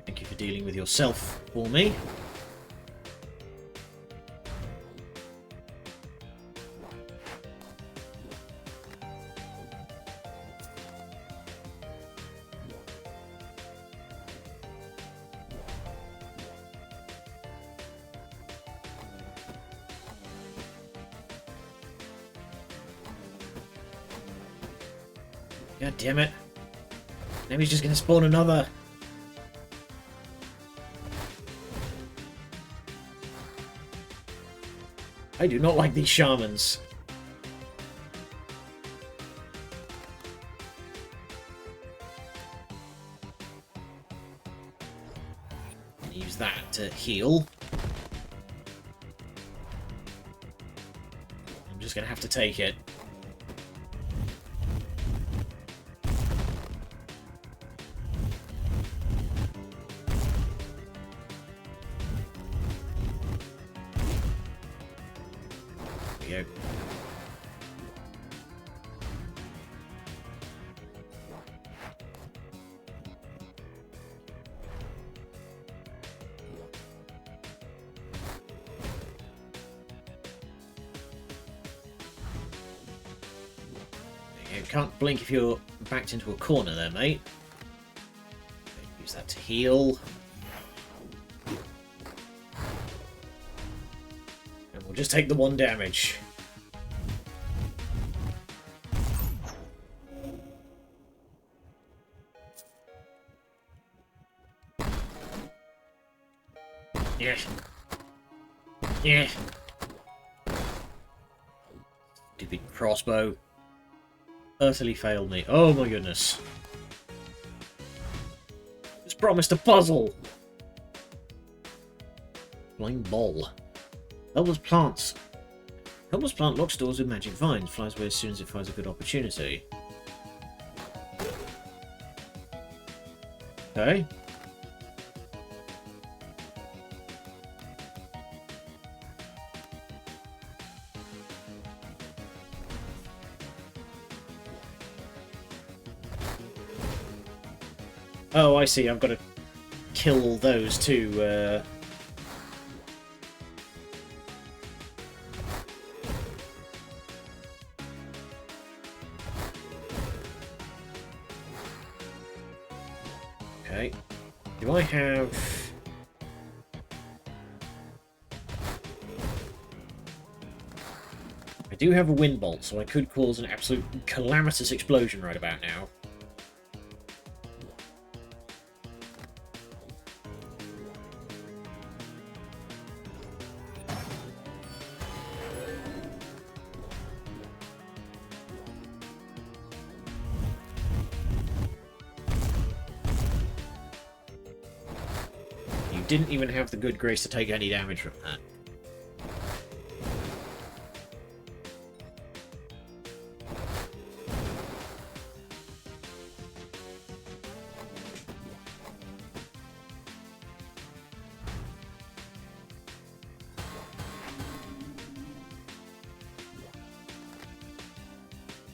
Thank you for dealing with yourself for me. God damn it. Maybe he's just going to spawn another. I do not like these shamans. Use that to heal. I'm just going to have to take it. Go. You can't blink if you're backed into a corner there, mate. Use that to heal. And we'll just take the 1 damage. Yeah. Yeah. Stupid crossbow. Utterly failed me. Oh my goodness. Just promised a puzzle! Blind ball. Helpless plants. Helpless plant locks doors with magic vines. Flies away as soon as it finds a good opportunity. Okay. Oh, I see. I've got to kill all those too. Okay. Do I have... I do have a wind bolt, so I could cause an absolute calamitous explosion right about now. Didn't even have the good grace to take any damage from that.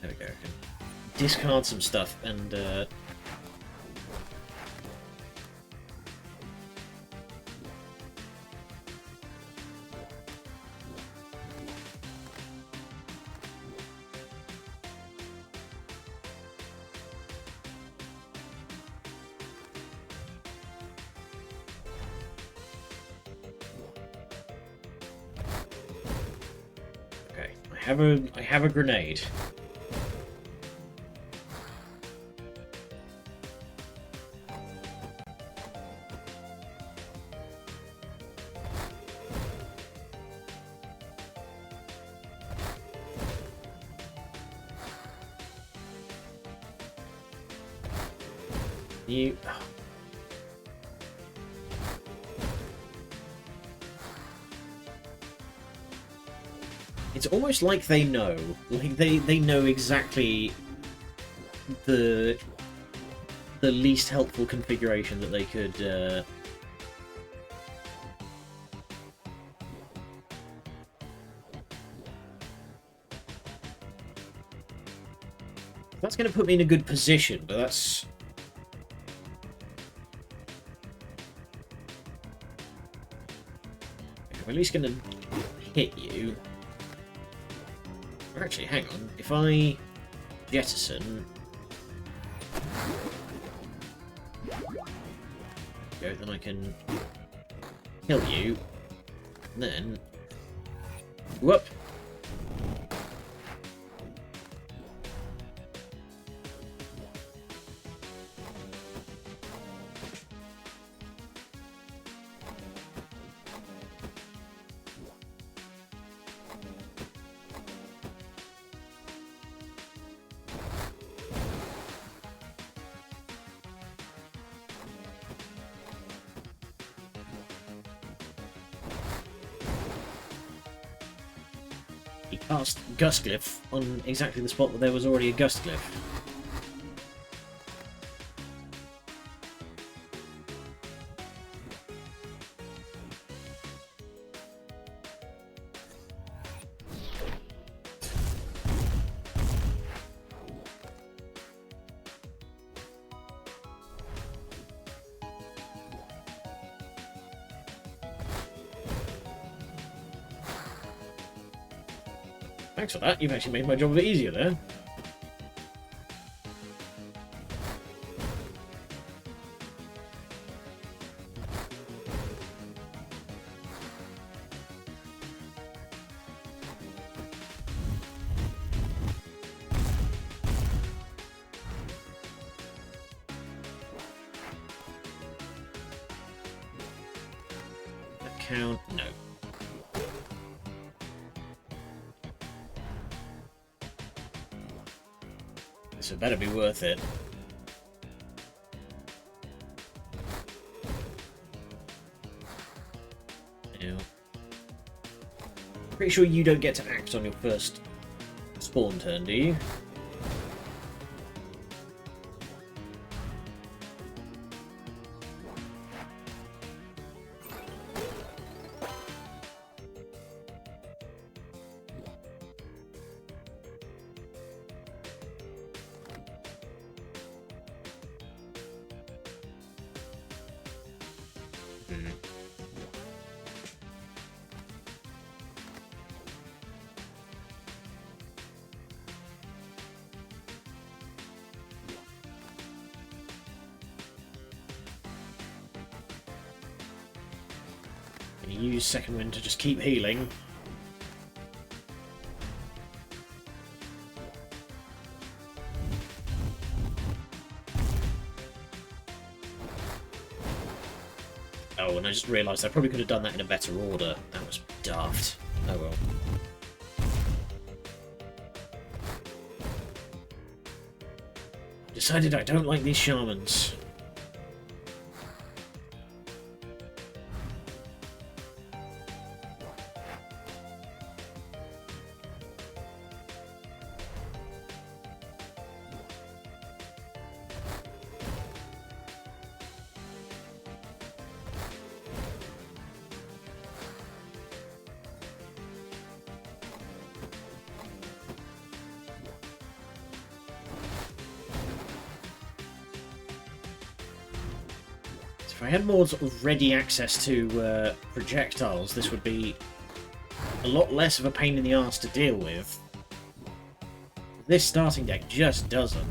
There we go. Discard some stuff and I have a grenade. You... It's almost like they know. Like they know exactly the least helpful configuration that they could That's going to put me in a good position, but that's... I'm at least going to hit you. Actually, hang on. If I jettison... Go, then I can kill you. And then... Whoop! He cast Gustglyph on exactly the spot where there was already a Gustglyph. Thanks for that, you've actually made my job a bit easier there. That count? No. This had better be worth it. Yeah. Pretty sure you don't get to act on your first spawn turn, do you? Use second wind to just keep healing. Oh, and I just realised I probably could have done that in a better order. That was daft. Oh well. Decided I don't like these shamans. If I had more sort of ready access to projectiles, this would be a lot less of a pain in the arse to deal with. This starting deck just doesn't.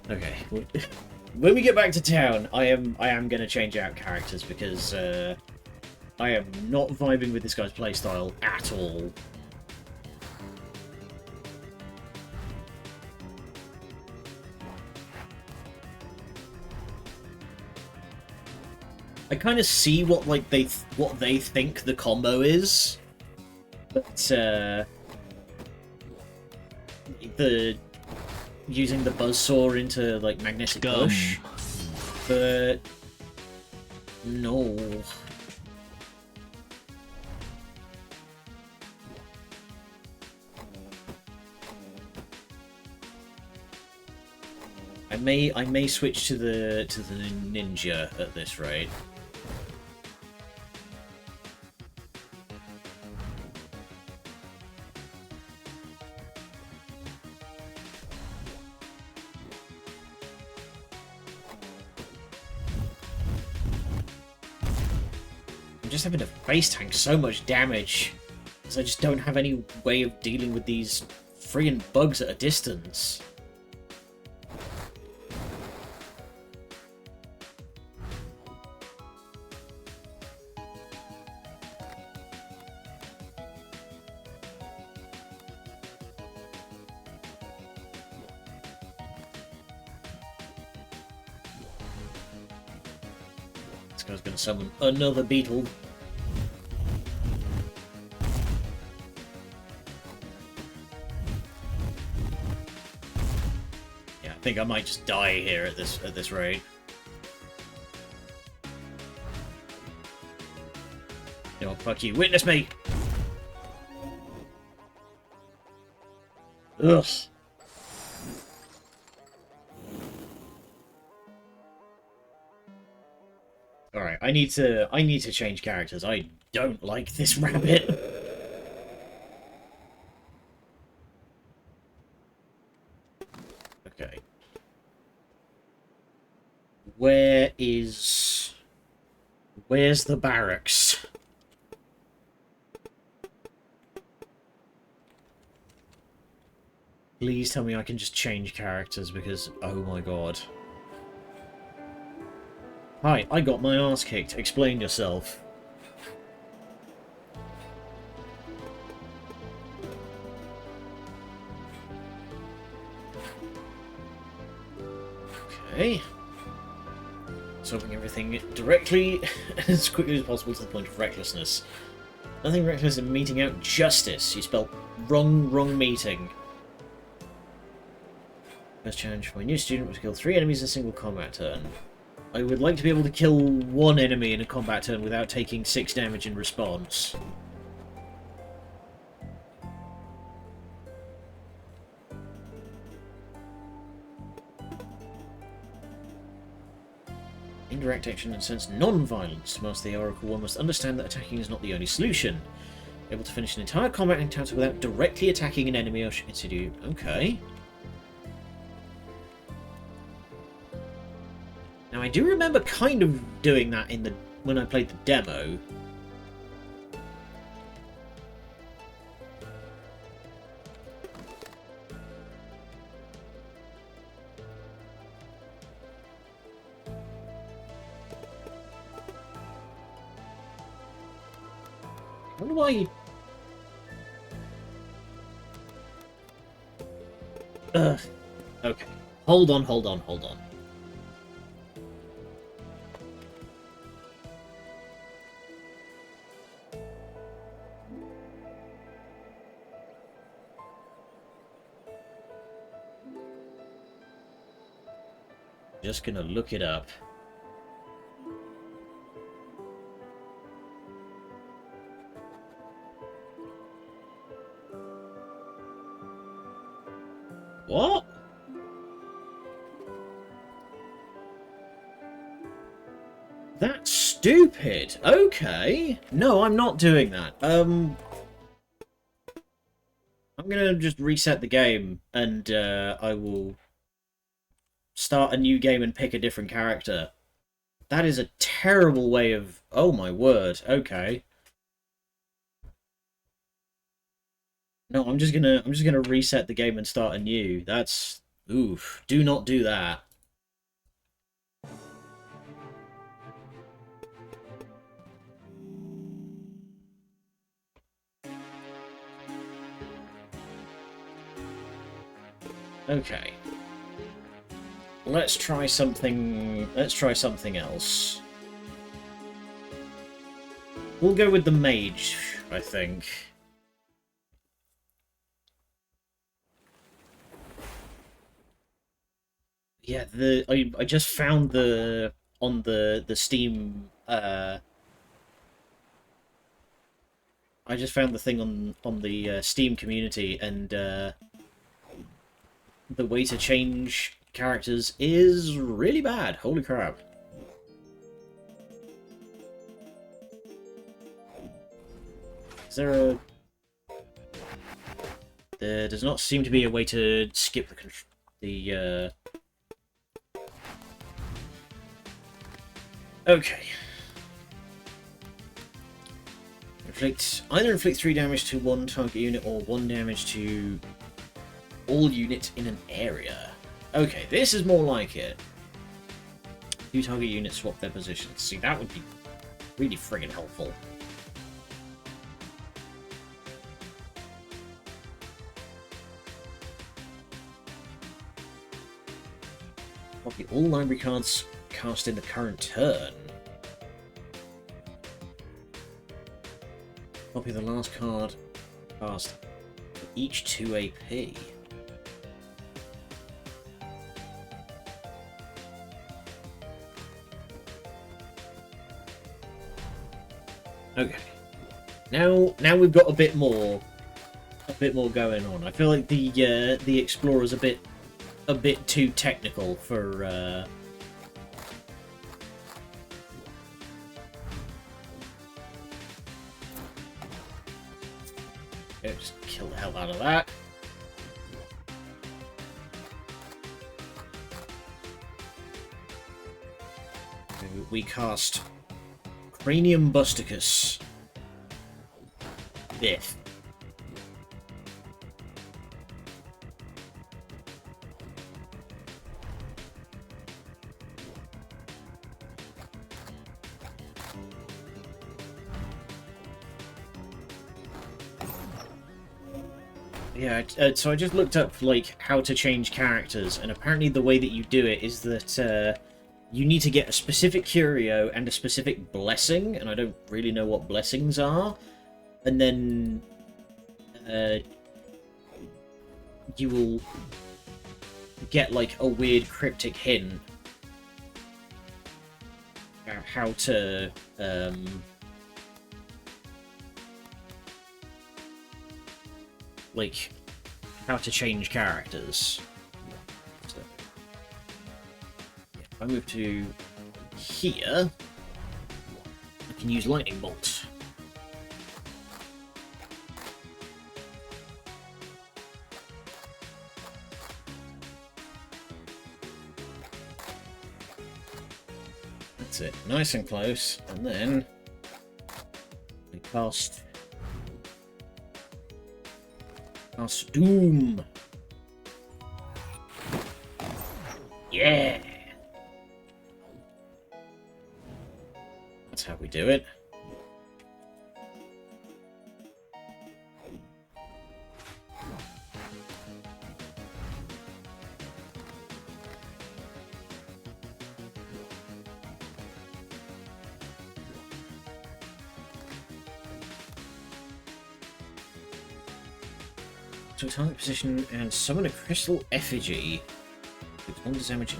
Okay, when we get back to town, I am going to change out characters because I am not vibing with this guy's playstyle at all. I kind of see what they think the combo is, but the using the buzzsaw into like magnetic push, but no. I may switch to the ninja at this rate. I'm just having to face tank so much damage because I just don't have any way of dealing with these friggin' bugs at a distance. This guy's going to summon another beetle. Yeah, I think I might just die here at this rate. No, fuck you. Witness me! Ugh. Alright, I need to change characters. I don't like this rabbit. Okay. Where's the barracks? Please tell me I can just change characters because, oh my god. Hi, I got my ass kicked. Explain yourself. Okay. Solving everything directly as quickly as possible to the point of recklessness. Nothing reckless in meting out justice. You spelled wrong meeting. First challenge for my new student was to kill 3 enemies in a single combat turn. I would like to be able to kill 1 enemy in a combat turn without taking 6 damage in response. Indirect action and sense non-violence. Master the Oracle, one must understand that attacking is not the only solution. Able to finish an entire combat encounter without directly attacking an enemy or shit to do. Okay. Now I do remember kind of doing that in the when I played the demo. I wonder why. Okay. Hold on. Just gonna look it up. What? That's stupid. Okay. No, I'm not doing that. I'm gonna just reset the game and I will start a new game and pick a different character. That is a terrible way of... Oh my word. Okay. No, I'm just gonna reset the game and start anew. That's... Oof. Do not do that. Okay. Let's try something else. We'll go with the mage, I think. Yeah, I just found on the Steam I just found the thing on the Steam community, and the way to change characters is really bad. Holy crap. Is there a... There does not seem to be a way to skip the Okay. Either inflict 3 damage to one target unit or 1 damage to all units in an area. Okay, this is more like it. 2 target units swap their positions. See, that would be really friggin' helpful. Copy all library cards cast in the current turn. Copy the last card cast for each 2 AP. Okay. Now we've got a bit more going on. I feel like the Explorer's a bit too technical for just kill the hell out of that. We cast Cranium Busticus. Biff. Yeah, so I just looked up like how to change characters, and apparently the way that you do it is that you need to get a specific curio and a specific blessing, and I don't really know what blessings are. And then you will get like a weird cryptic hint about how to like how to change characters. So, yeah, if I move to here, I can use lightning bolt. That's it, nice and close, and then we cast Doom. Yeah, that's how we do it. To a target position and summon a crystal effigy with 1 damage.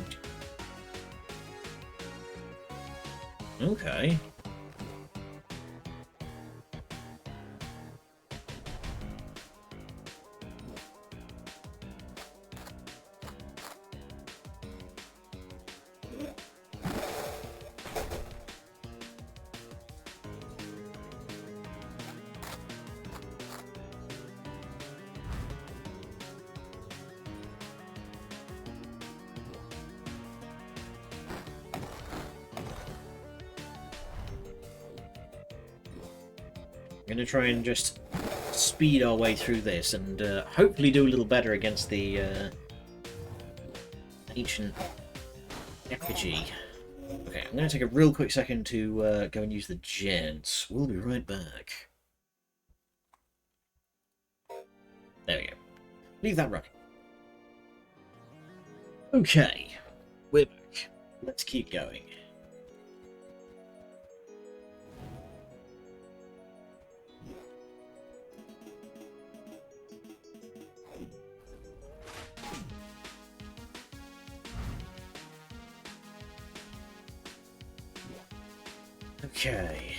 Okay. I'm going to try and just speed our way through this and hopefully do a little better against the ancient effigy. Okay, I'm going to take a real quick second to go and use the gents. We'll be right back. There we go. Leave that running. Okay, we're back. Let's keep going. Okay.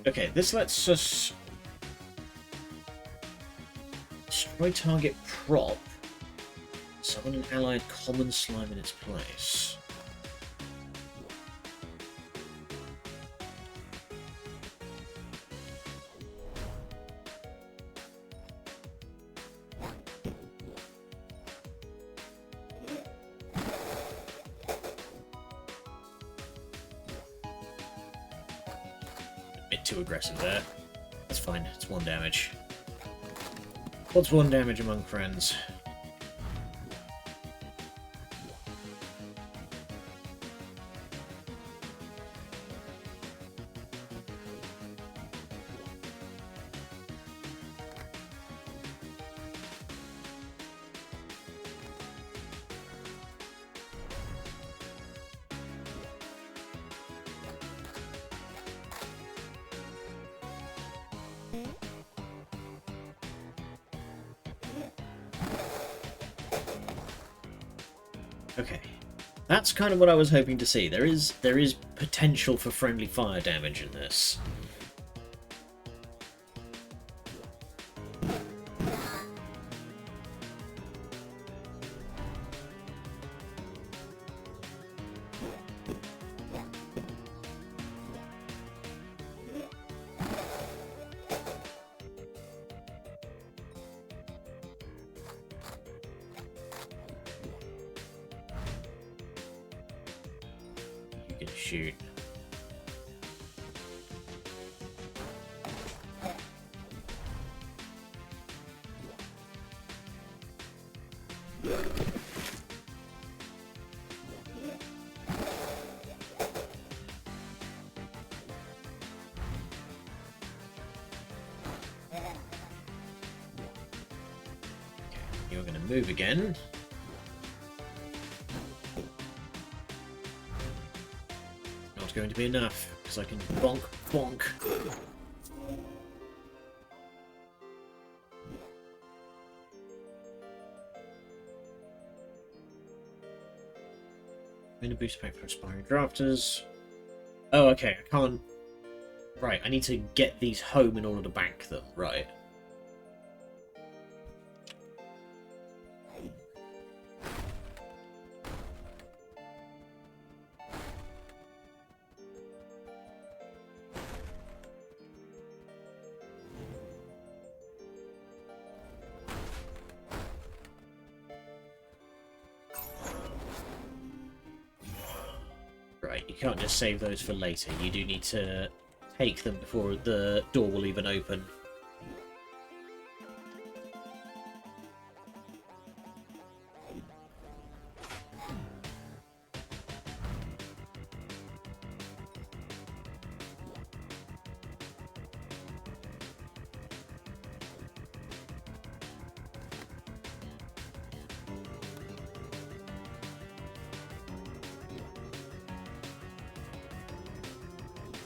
Okay, this lets us destroy target prop. Summon an allied common slime in its place. Too aggressive there. That's fine, it's 1 damage. What's 1 damage among friends? Okay, that's kind of what I was hoping to see. There is potential for friendly fire damage in this. Shoot. You're going to move again. going to be enough, because I can bonk, bonk. I'm going to boost pack for aspiring drafters. Oh, okay, I can't... Right, I need to get these home in order to bank them, right. Right, you can't just save those for later. You do need to take them before the door will even open.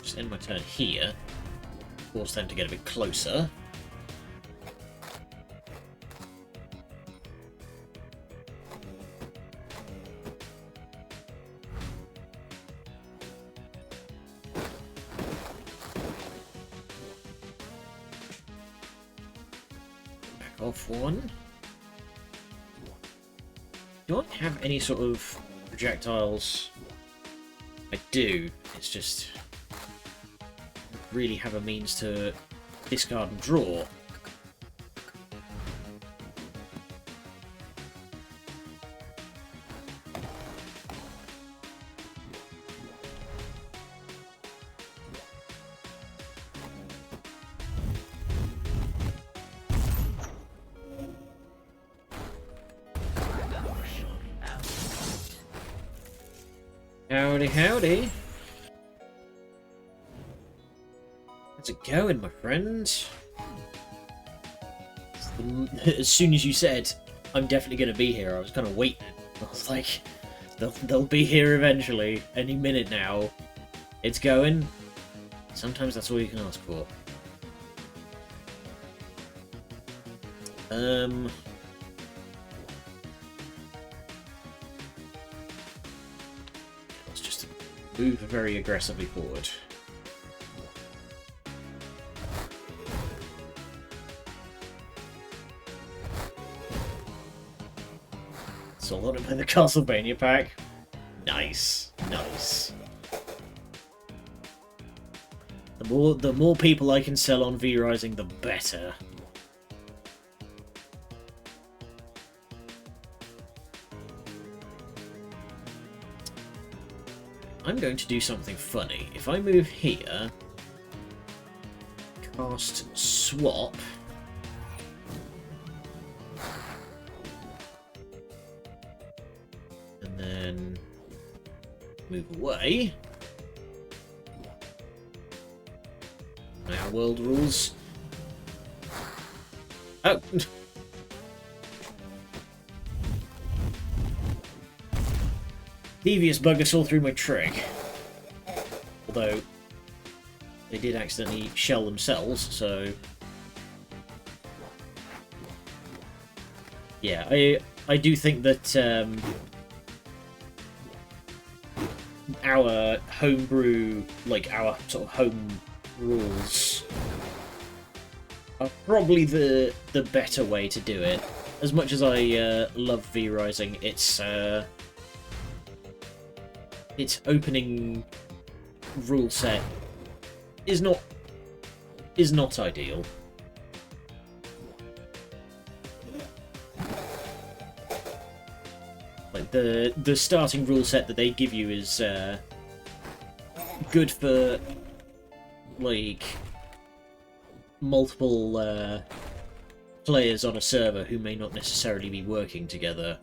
Just end my turn here. Force them to get a bit closer. Back off one. Do I have any sort of projectiles? I do. It's just... really have a means to discard and draw. Howdy, howdy. How's it going, my friend? As soon as you said, I'm definitely going to be here, I was kind of waiting. I was like, they'll be here eventually, any minute now. It's going. Sometimes that's all you can ask for. Let's just move very aggressively forward. Sorted by the Castlevania pack. Nice, nice. The more people I can sell on V-Rising, the better. I'm going to do something funny. If I move here, cast swap. And then move away. Now world rules. Oh! Devious bugger saw through my trick. Although, they did accidentally shell themselves, so... Yeah, I do think that our homebrew, like our sort of home rules, are probably the better way to do it. As much as I love V-Rising, its opening rule set is not ideal. Like the starting rule set that they give you is good for like multiple players on a server who may not necessarily be working together.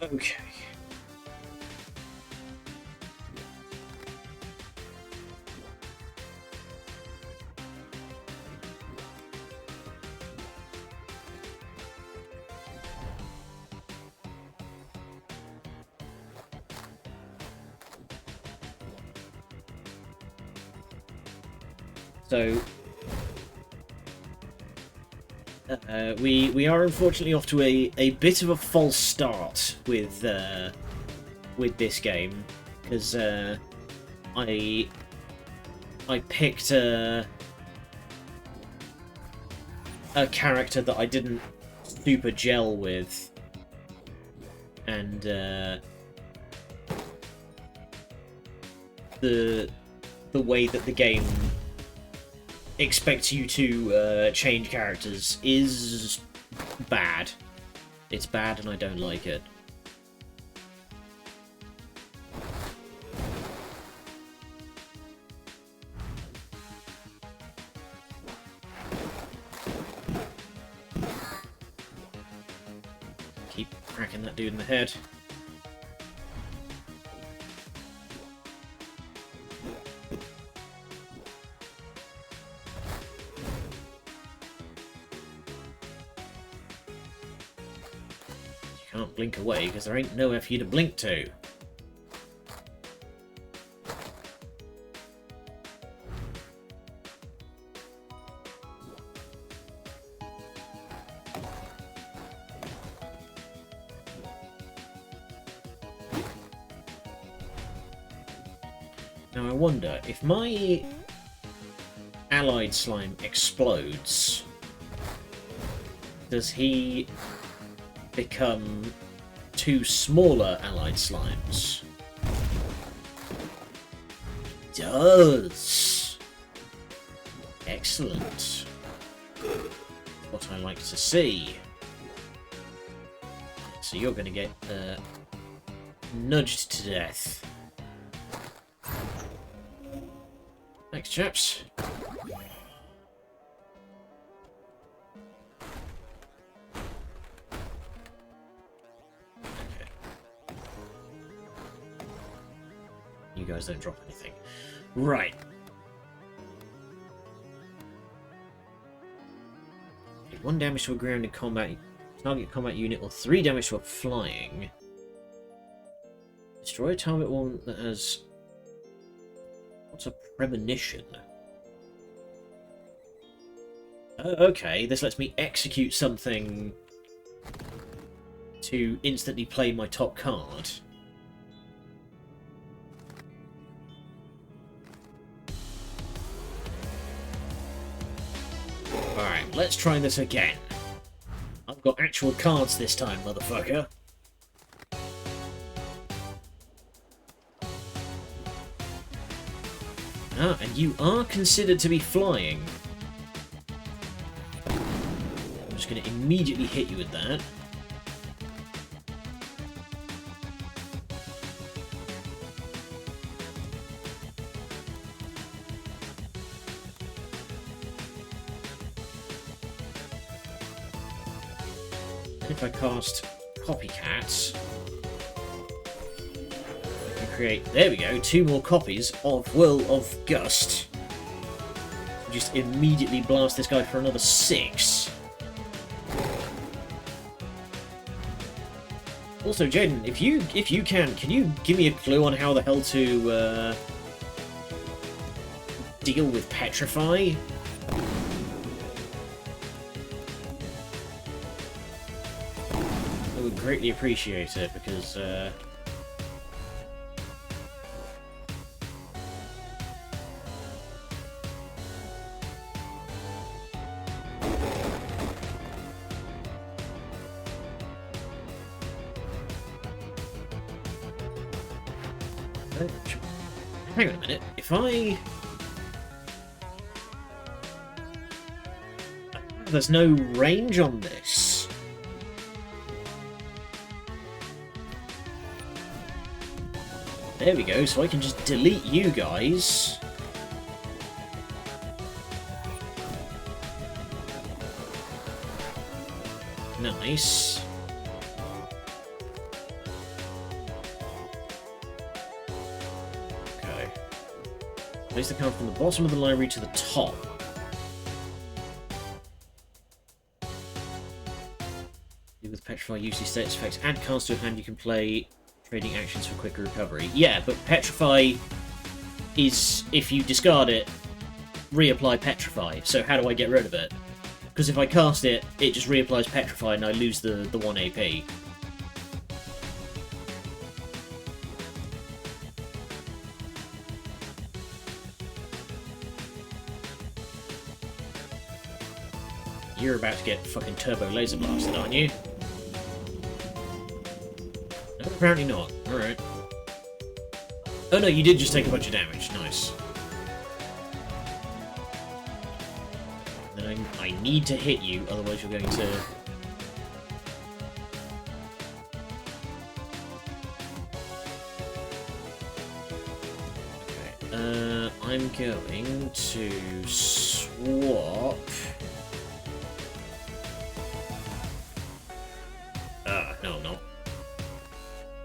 Okay. So we are unfortunately off to a bit of a false start with this game, because I picked a character that I didn't super gel with, and the way that the game expects you to change characters is bad. It's bad and I don't like it. Keep cracking that dude in the head. Can't blink away because there ain't nowhere for you to blink to. Now I wonder, if my allied slime explodes, does he become two smaller allied slimes? Does. Excellent. What I like to see. So you're going to get nudged to death. Thanks, chaps. You guys don't drop anything. Right. Okay, 1 damage to a grounded target combat unit, or 3 damage to a flying. Destroy a target one that has... What's a premonition? Oh, okay, this lets me execute something to instantly play my top card. Alright, let's try this again. I've got actual cards this time, motherfucker. Ah, and you are considered to be flying. I'm just going to immediately hit you with that. If I cast Copycats, I can create, there we go, 2 more copies of Whirl of Gust. Just immediately blast this guy for another 6. Also, Jaden, if you can you give me a clue on how the hell to deal with Petrify? I would greatly appreciate it, because hang on a minute, if there's no range on this. There we go, so I can just delete you guys. Nice. Okay. Place the card from the bottom of the library to the top. With Petrify, use these status effects. Add cards to a hand, you can play trading actions for quicker recovery. Yeah, but Petrify is, if you discard it, reapply Petrify, so how do I get rid of it? Because if I cast it, it just reapplies Petrify and I lose the 1 AP. You're about to get fucking turbo laser blasted, aren't you? No, apparently not. Alright. Oh no, you did just take a bunch of damage. Nice. Then I need to hit you, otherwise you're going to... Okay, I'm going to swap... No, I'm not.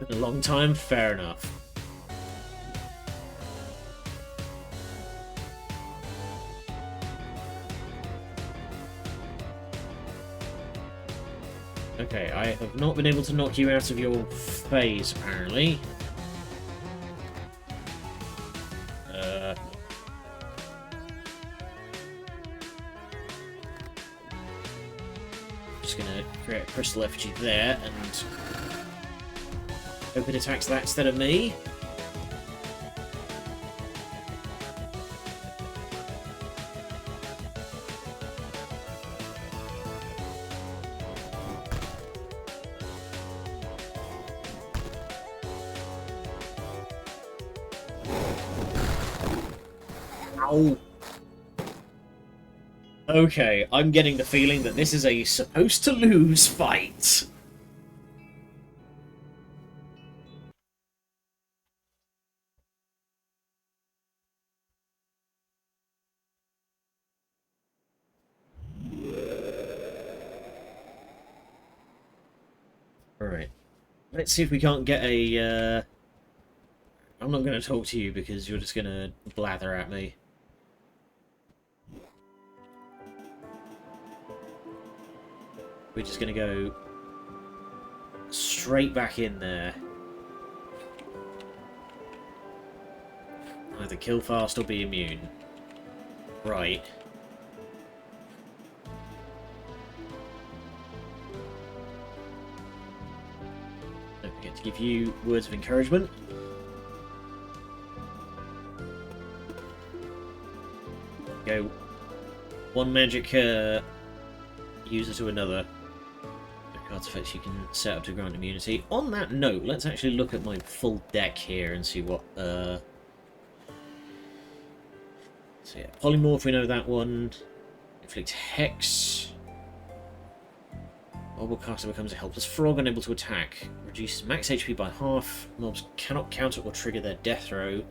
Been a long time? Fair enough. Okay, I have not been able to knock you out of your phase, apparently. Just gonna create a crystal effigy there, and hope it attacks that instead of me. Ow. Okay, I'm getting the feeling that this is a supposed-to-lose fight. Alright. Let's see if we can't get a, I'm not going to talk to you because you're just going to blather at me. We're just going to go straight back in there. Either kill fast or be immune. Right. Don't forget to give you words of encouragement. Go one magic user to another. Artifacts you can set up to grant immunity. On that note, let's actually look at my full deck here and see what... So yeah, Polymorph, we know that one. Inflict Hex. Caster becomes a helpless frog, unable to attack. Reduces max HP by half. Mobs cannot counter or trigger their death throw.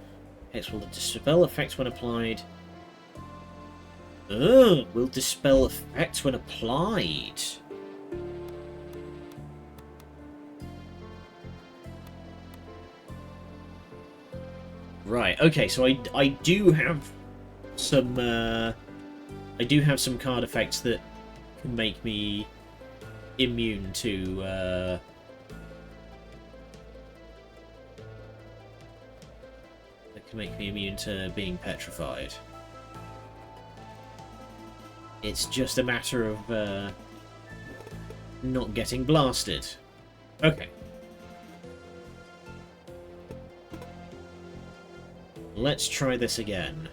Hex will dispel effects when applied. Will dispel effects when applied. Right, okay, so I do have some card effects that can make me immune to that can make me immune to being petrified. It's just a matter of not getting blasted. Okay. Let's try this again.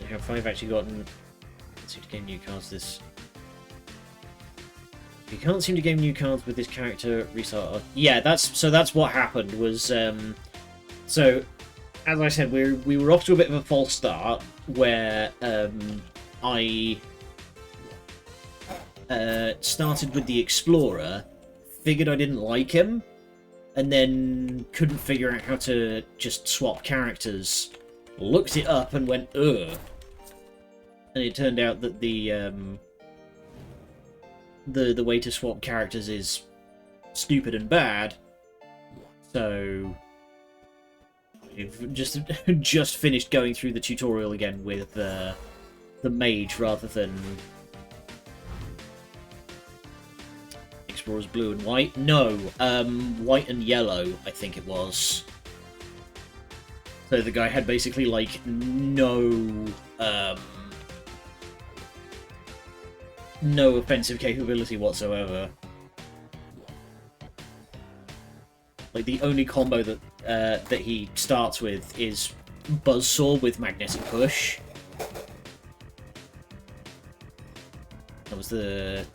Have I've actually gotten... Let's see to gain new cards this... You can't seem to gain new cards with this character restart. Yeah, that's what happened was so as I said, we were off to a bit of a false start where I started with the Explorer, figured I didn't like him, and then couldn't figure out how to just swap characters. Looked it up and went, ugh. And it turned out that the way to swap characters is stupid and bad. So I've just finished going through the tutorial again with the mage rather than Explorer's blue and white. No, white and yellow, I think it was. So the guy had basically like no offensive capability whatsoever. Like the only combo that he starts with is Buzzsaw with Magnetic Push. That was the.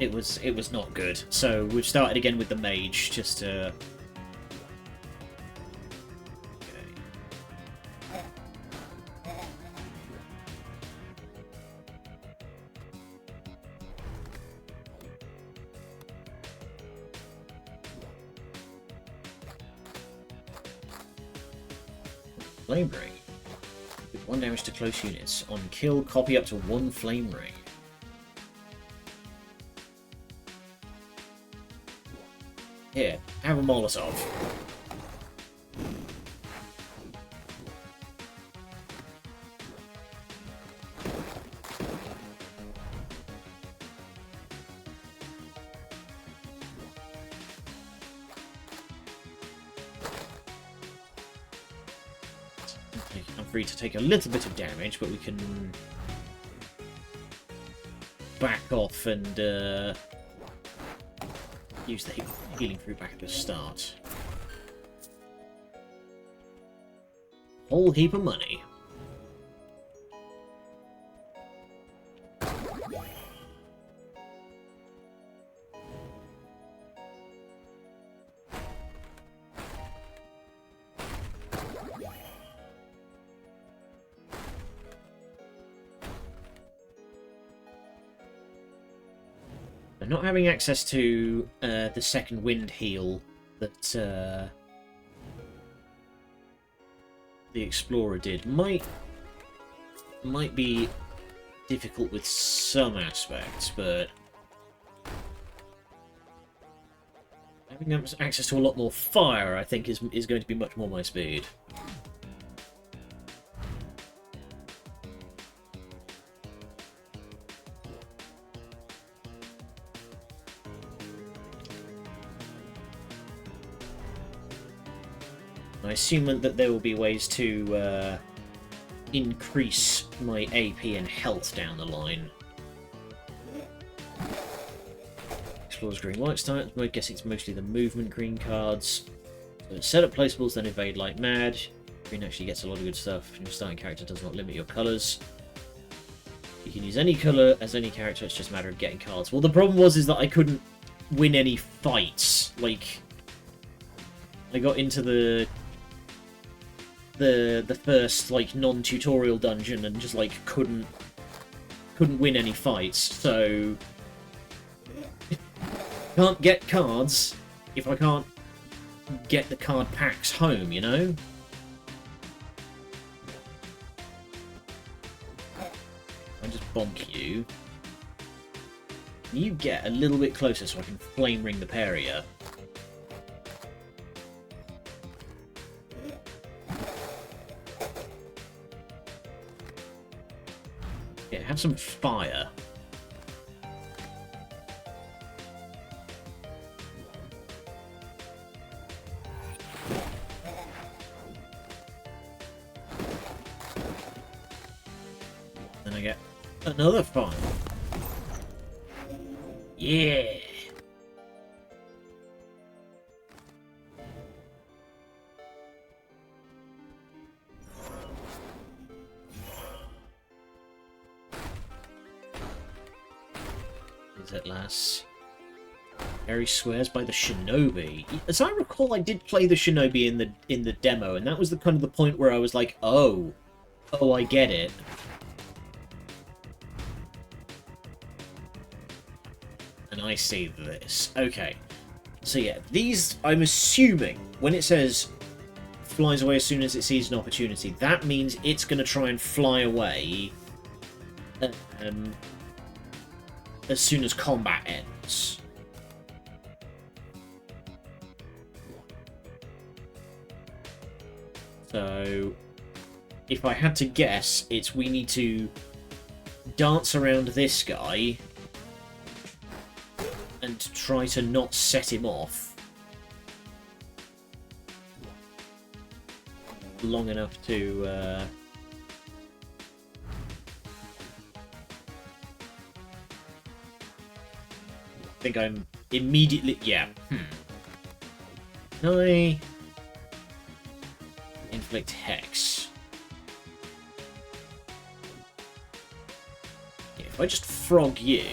It was not good. So we've started again with the mage just to. Flame ring. With 1 damage to close units. On kill, copy up to 1 flame ring. Here, have a Molotov. I'm free to take a little bit of damage, but we can back off and use the healing fruit back at the start. Whole heap of money. Not having access to the second wind heal that the Explorer did might be difficult with some aspects, but having access to a lot more fire, I think, is going to be much more my speed. I assume that there will be ways to increase my AP and health down the line. Explores green white style. I guess it's mostly the movement green cards. So set up placeables, then evade like mad. Green actually gets a lot of good stuff. Your starting character does not limit your colours. You can use any colour as any character, it's just a matter of getting cards. Well, the problem is that I couldn't win any fights. Like, I got into the first like non-tutorial dungeon and just like couldn't win any fights, so can't get cards if I can't get the card packs home, you know? I just bonk you. You get a little bit closer so I can flame ring the Peria. Yeah, have some fire. Then I get another fire. Yeah. At last. Harry swears by the Shinobi. As I recall, I did play the Shinobi in the demo, and that was the kind of the point where I was like, oh, I get it. I see this. Okay. So yeah, these, I'm assuming, when it says flies away as soon as it sees an opportunity, that means it's going to try and fly away as soon as combat ends. So, if I had to guess, it's we need to dance around this guy and try to not set him off long enough to I think I'm immediately... Yeah. Can I inflict Hex? Yeah, if I just frog you...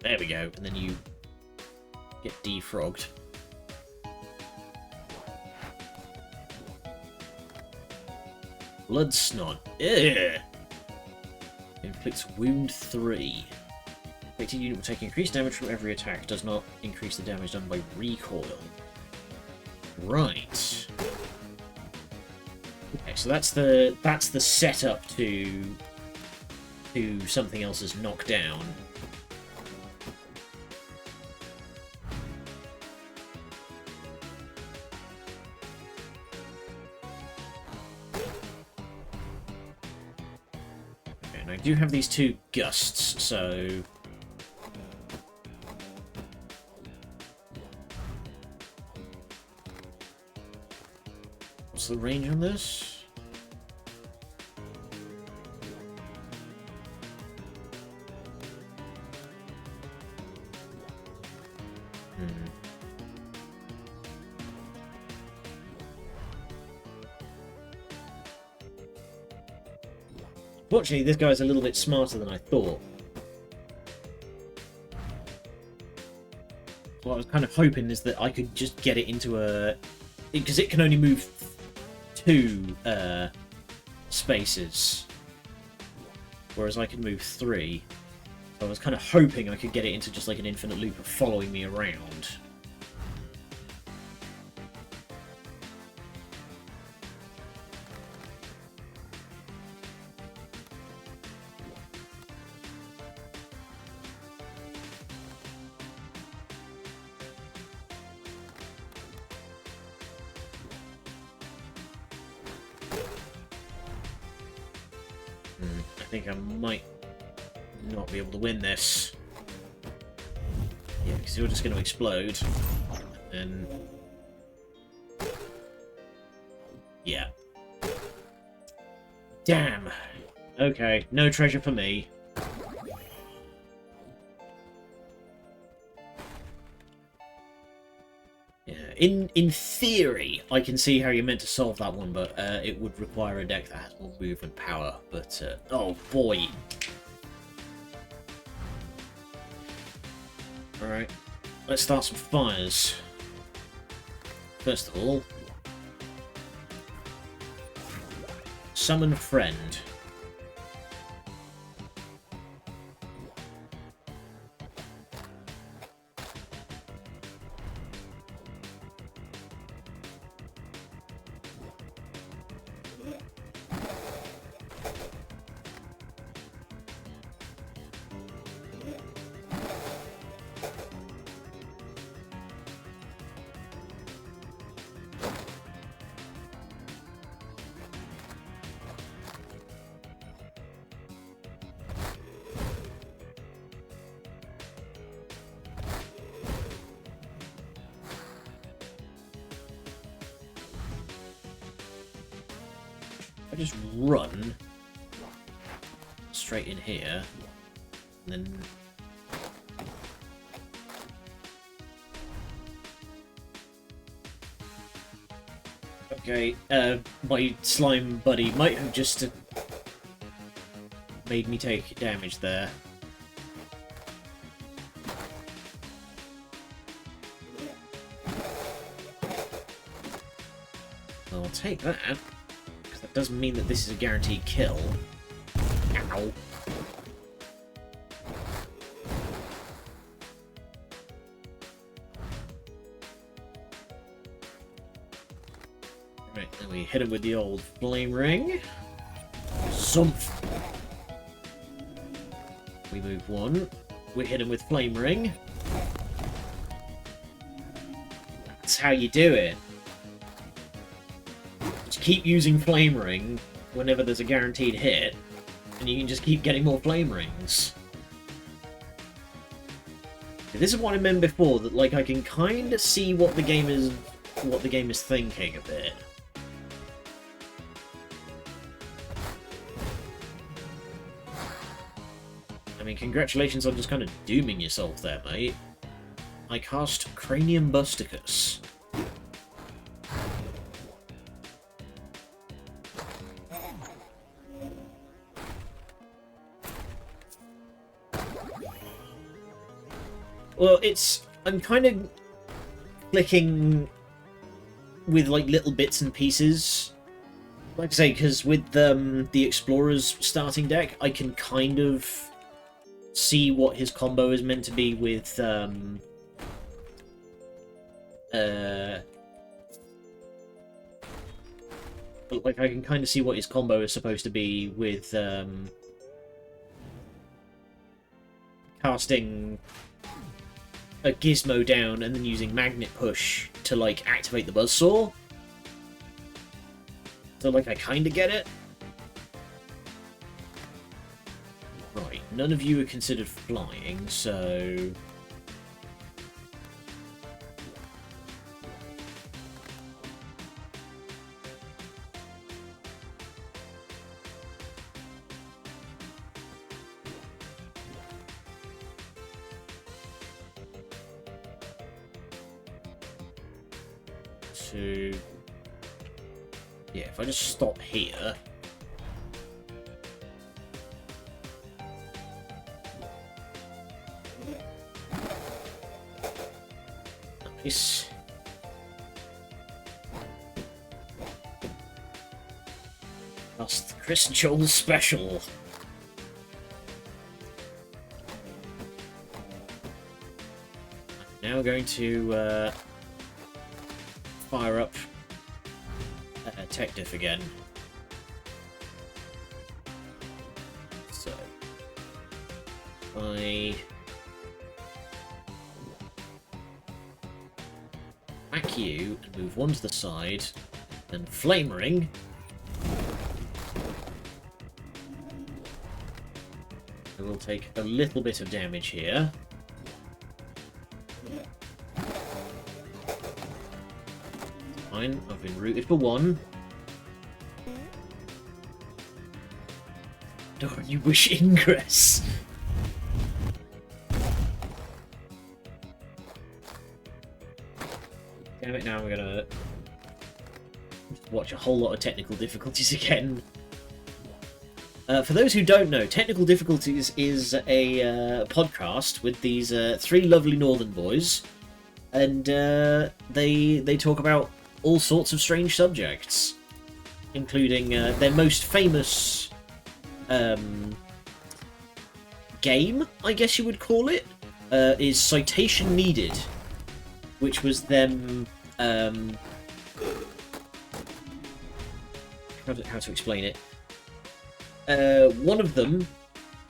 There we go, and then you get defrogged. Blood Snot. Ugh. Inflicts wound 3. Affected unit will take increased damage from every attack. Does not increase the damage done by recoil. Right. Okay, so that's the setup to something else's knockdown. I do have these 2 gusts, so... What's the range on this? Fortunately, this guy's a little bit smarter than I thought. What I was kind of hoping is that I could just get it into a... Because it can only move 2 spaces, whereas I can move 3. So I was kind of hoping I could get it into just like an infinite loop of following me around. I think I might not be able to win this. Yeah, because you're just going to explode. And... yeah. Damn. Okay, no treasure for me. Yeah, in theory, I can see how you're meant to solve that one, but it would require a deck that has more movement power. But oh boy! All right, let's start some fires. First of all, summon a friend. I just run straight in here, and then okay, my slime buddy might have just made me take damage there. take that. Because that doesn't mean that this is a guaranteed kill. Ow. Right, then we hit him with the old flame ring. Sumph. We move one. We hit him with flame ring. That's how you do it. Just keep using flame ring whenever there's a guaranteed hit, and you can just keep getting more flame rings. This is what I meant before, that like I can kind of see what the game is thinking a bit. I mean, congratulations on just kind of dooming yourself there, mate. I cast Cranium Busticus. Well, I'm kind of clicking with, like, little bits and pieces. Like I say, because with the Explorer's starting deck, I can kind of see what his combo is meant to be with, like, I can kind of see what his combo is supposed to be with, casting a gizmo down and then using Magnet Push to, like, activate the Buzzsaw. So, like, I kind of get it. Right, none of you are considered flying, so... Yeah, if I just stop here... Nice. That's the Chris Joel special. I'm now going to fire up Tech Diff again. So I whack you and move one to the side, then Flame Ring. I will take a little bit of damage here. Fine, I've been rooted for one. Don't you wish ingress? Damn it, now we're gonna watch a whole lot of technical difficulties again. For those who don't know, Technical Difficulties is a podcast with these three lovely northern boys, and they talk about all sorts of strange subjects, including their most famous game, I guess you would call it, is Citation Needed, which was them... how to explain it? One of them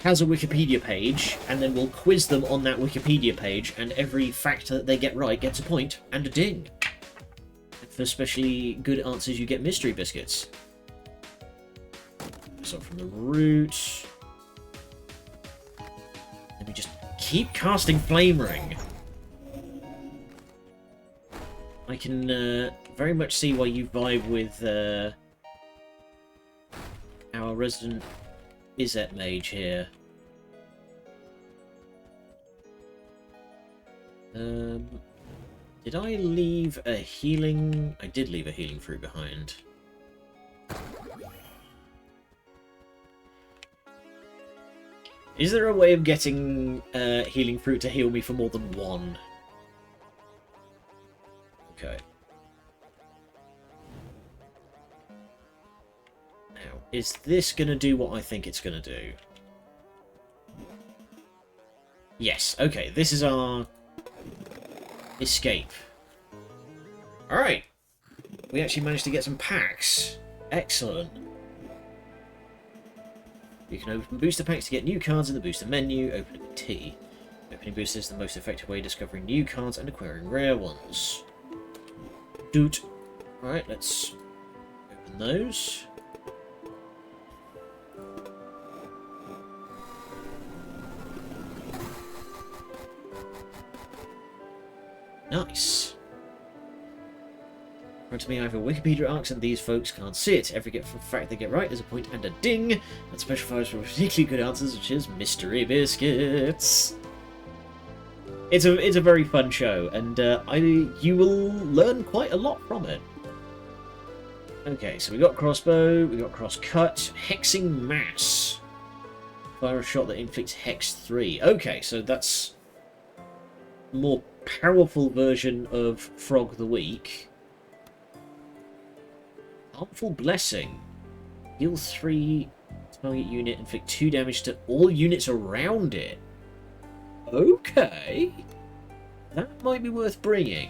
has a Wikipedia page, and then we'll quiz them on that Wikipedia page, and every factor that they get right gets a point and a ding. And for especially good answers, you get mystery biscuits. So from the root... Let me just keep casting Flame Ring. I can very much see why you vibe with our resident Izzet mage here. Did I leave a healing... I did leave a healing fruit behind. Is there a way of getting healing fruit to heal me for more than one? Okay. Is this going to do what I think it's going to do? Yes, okay, this is our escape. Alright. We actually managed to get some packs. Excellent. You can open booster packs to get new cards in the booster menu. Open with T. Opening boosters is the most effective way of discovering new cards and acquiring rare ones. Doot. Alright, let's open those. Nice. In front of me I have a Wikipedia arcs and these folks can't see it. Every fact they get right is a point and a ding. That specifies for particularly good answers, which is Mystery Biscuits. It's a very fun show, and you will learn quite a lot from it. Okay, so we got crossbow, we got crosscut, hexing mass. Fire a shot that inflicts hex 3. Okay, so that's a more powerful version of Frog the Weak. Harmful Blessing. Heal 3 target unit, inflict 2 damage to all units around it. Okay. That might be worth bringing.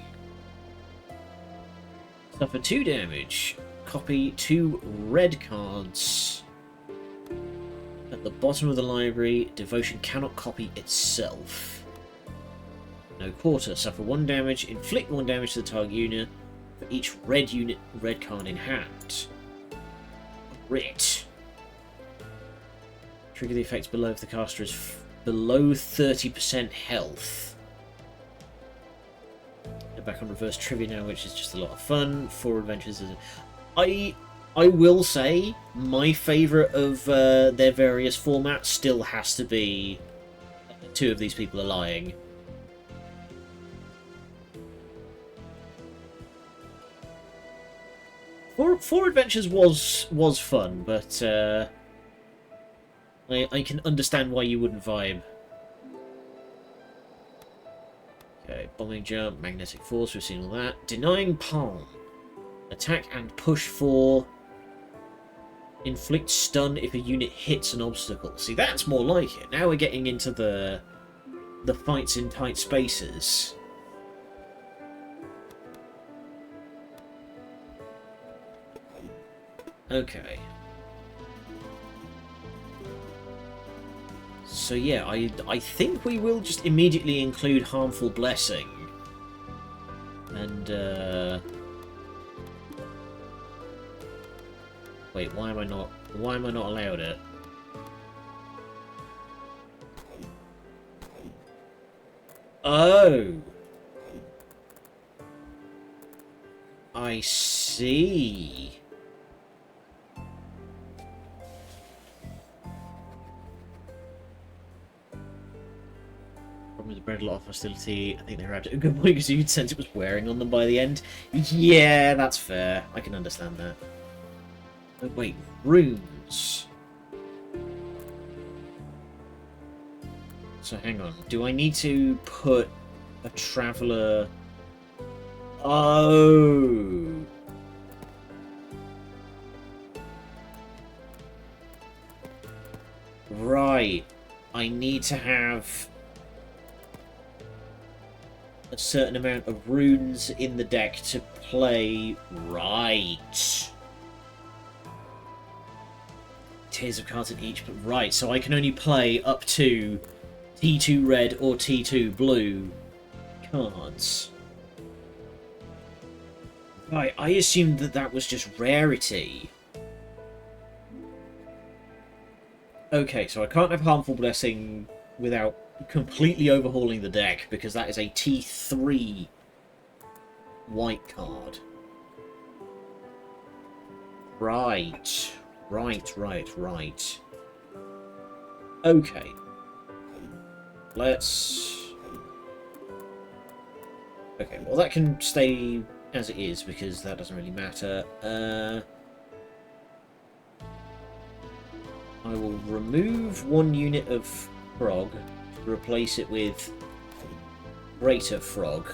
Suffer 2 damage. Copy 2 red cards. At the bottom of the library, Devotion cannot copy itself. No quarter. Suffer 1 damage. Inflict 1 damage to the target unit for each red card in hand. Grit. Trigger the effects below if the caster is below 30% health. They're back on reverse trivia now, which is just a lot of fun. 4 adventures. I will say my favourite of their various formats still has to be 2 of these people are lying. Four Adventures was fun, but I can understand why you wouldn't vibe. Okay, bombing jump, magnetic force, we've seen all that. Denying palm. Attack and push for. Inflict stun if a unit hits an obstacle. See, that's more like it. Now we're getting into the fights in tight spaces. Okay. So yeah, I think we will just immediately include Harmful Blessing. And wait, why am I not allowed it? Oh. I see. With the bread a lot of hostility. I think they grabbed it a good point because you'd sense it was wearing on them by the end. Yeah, that's fair. I can understand that. Oh, wait, runes. So hang on. Do I need to put a traveller? Oh. Right. I need to have a certain amount of runes in the deck to play. Right. Tiers of cards in each, but right, so I can only play up to T2 red or T2 blue cards. Right, I assumed that was just rarity. Okay, so I can't have Harmful Blessing without completely overhauling the deck, because that is a T3 white card. Right. Okay. Let's... Okay, well that can stay as it is, because that doesn't really matter. I will remove 1 unit of Frog, replace it with Greater Frog.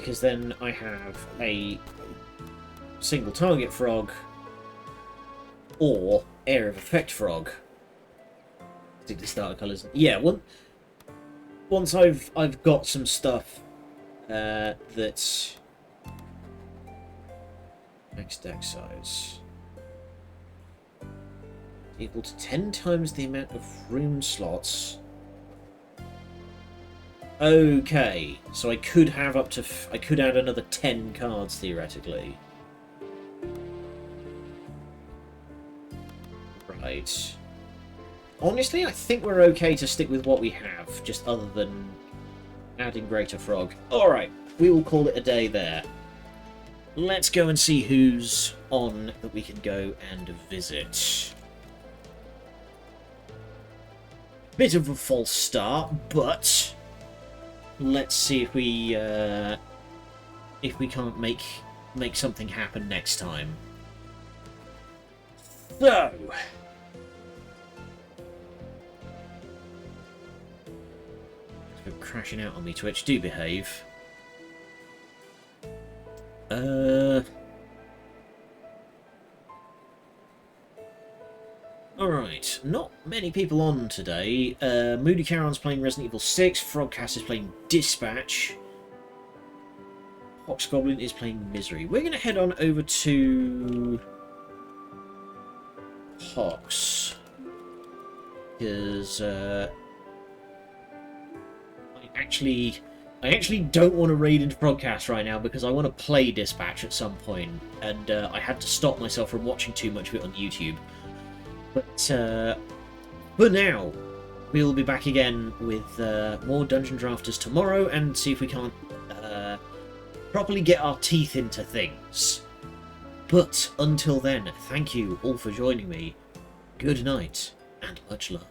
because then I have a single target frog or area of effect frog. The starter colours. Yeah, once I've got some stuff that's max deck size equal to 10 times the amount of room slots. Okay, so I could have up to I could add another 10 cards theoretically. Right. Honestly, I think we're okay to stick with what we have, just other than adding Greater Frog. Alright, we will call it a day there. Let's go and see who's on that we can go and visit. Bit of a false start, but let's see if we can't make something happen next time. So, crashing out on me, Twitch. Do behave. Alright, not many people on today. Moody Charon's playing Resident Evil 6, Frogcast is playing Dispatch, Fox Goblin is playing Misery. We're going to head on over to Hox, because I actually don't want to raid into Frogcast right now because I want to play Dispatch at some point, and I had to stop myself from watching too much of it on YouTube. But for now, we'll be back again with more Dungeon Drafters tomorrow and see if we can't properly get our teeth into things. But until then, thank you all for joining me. Good night, and much love.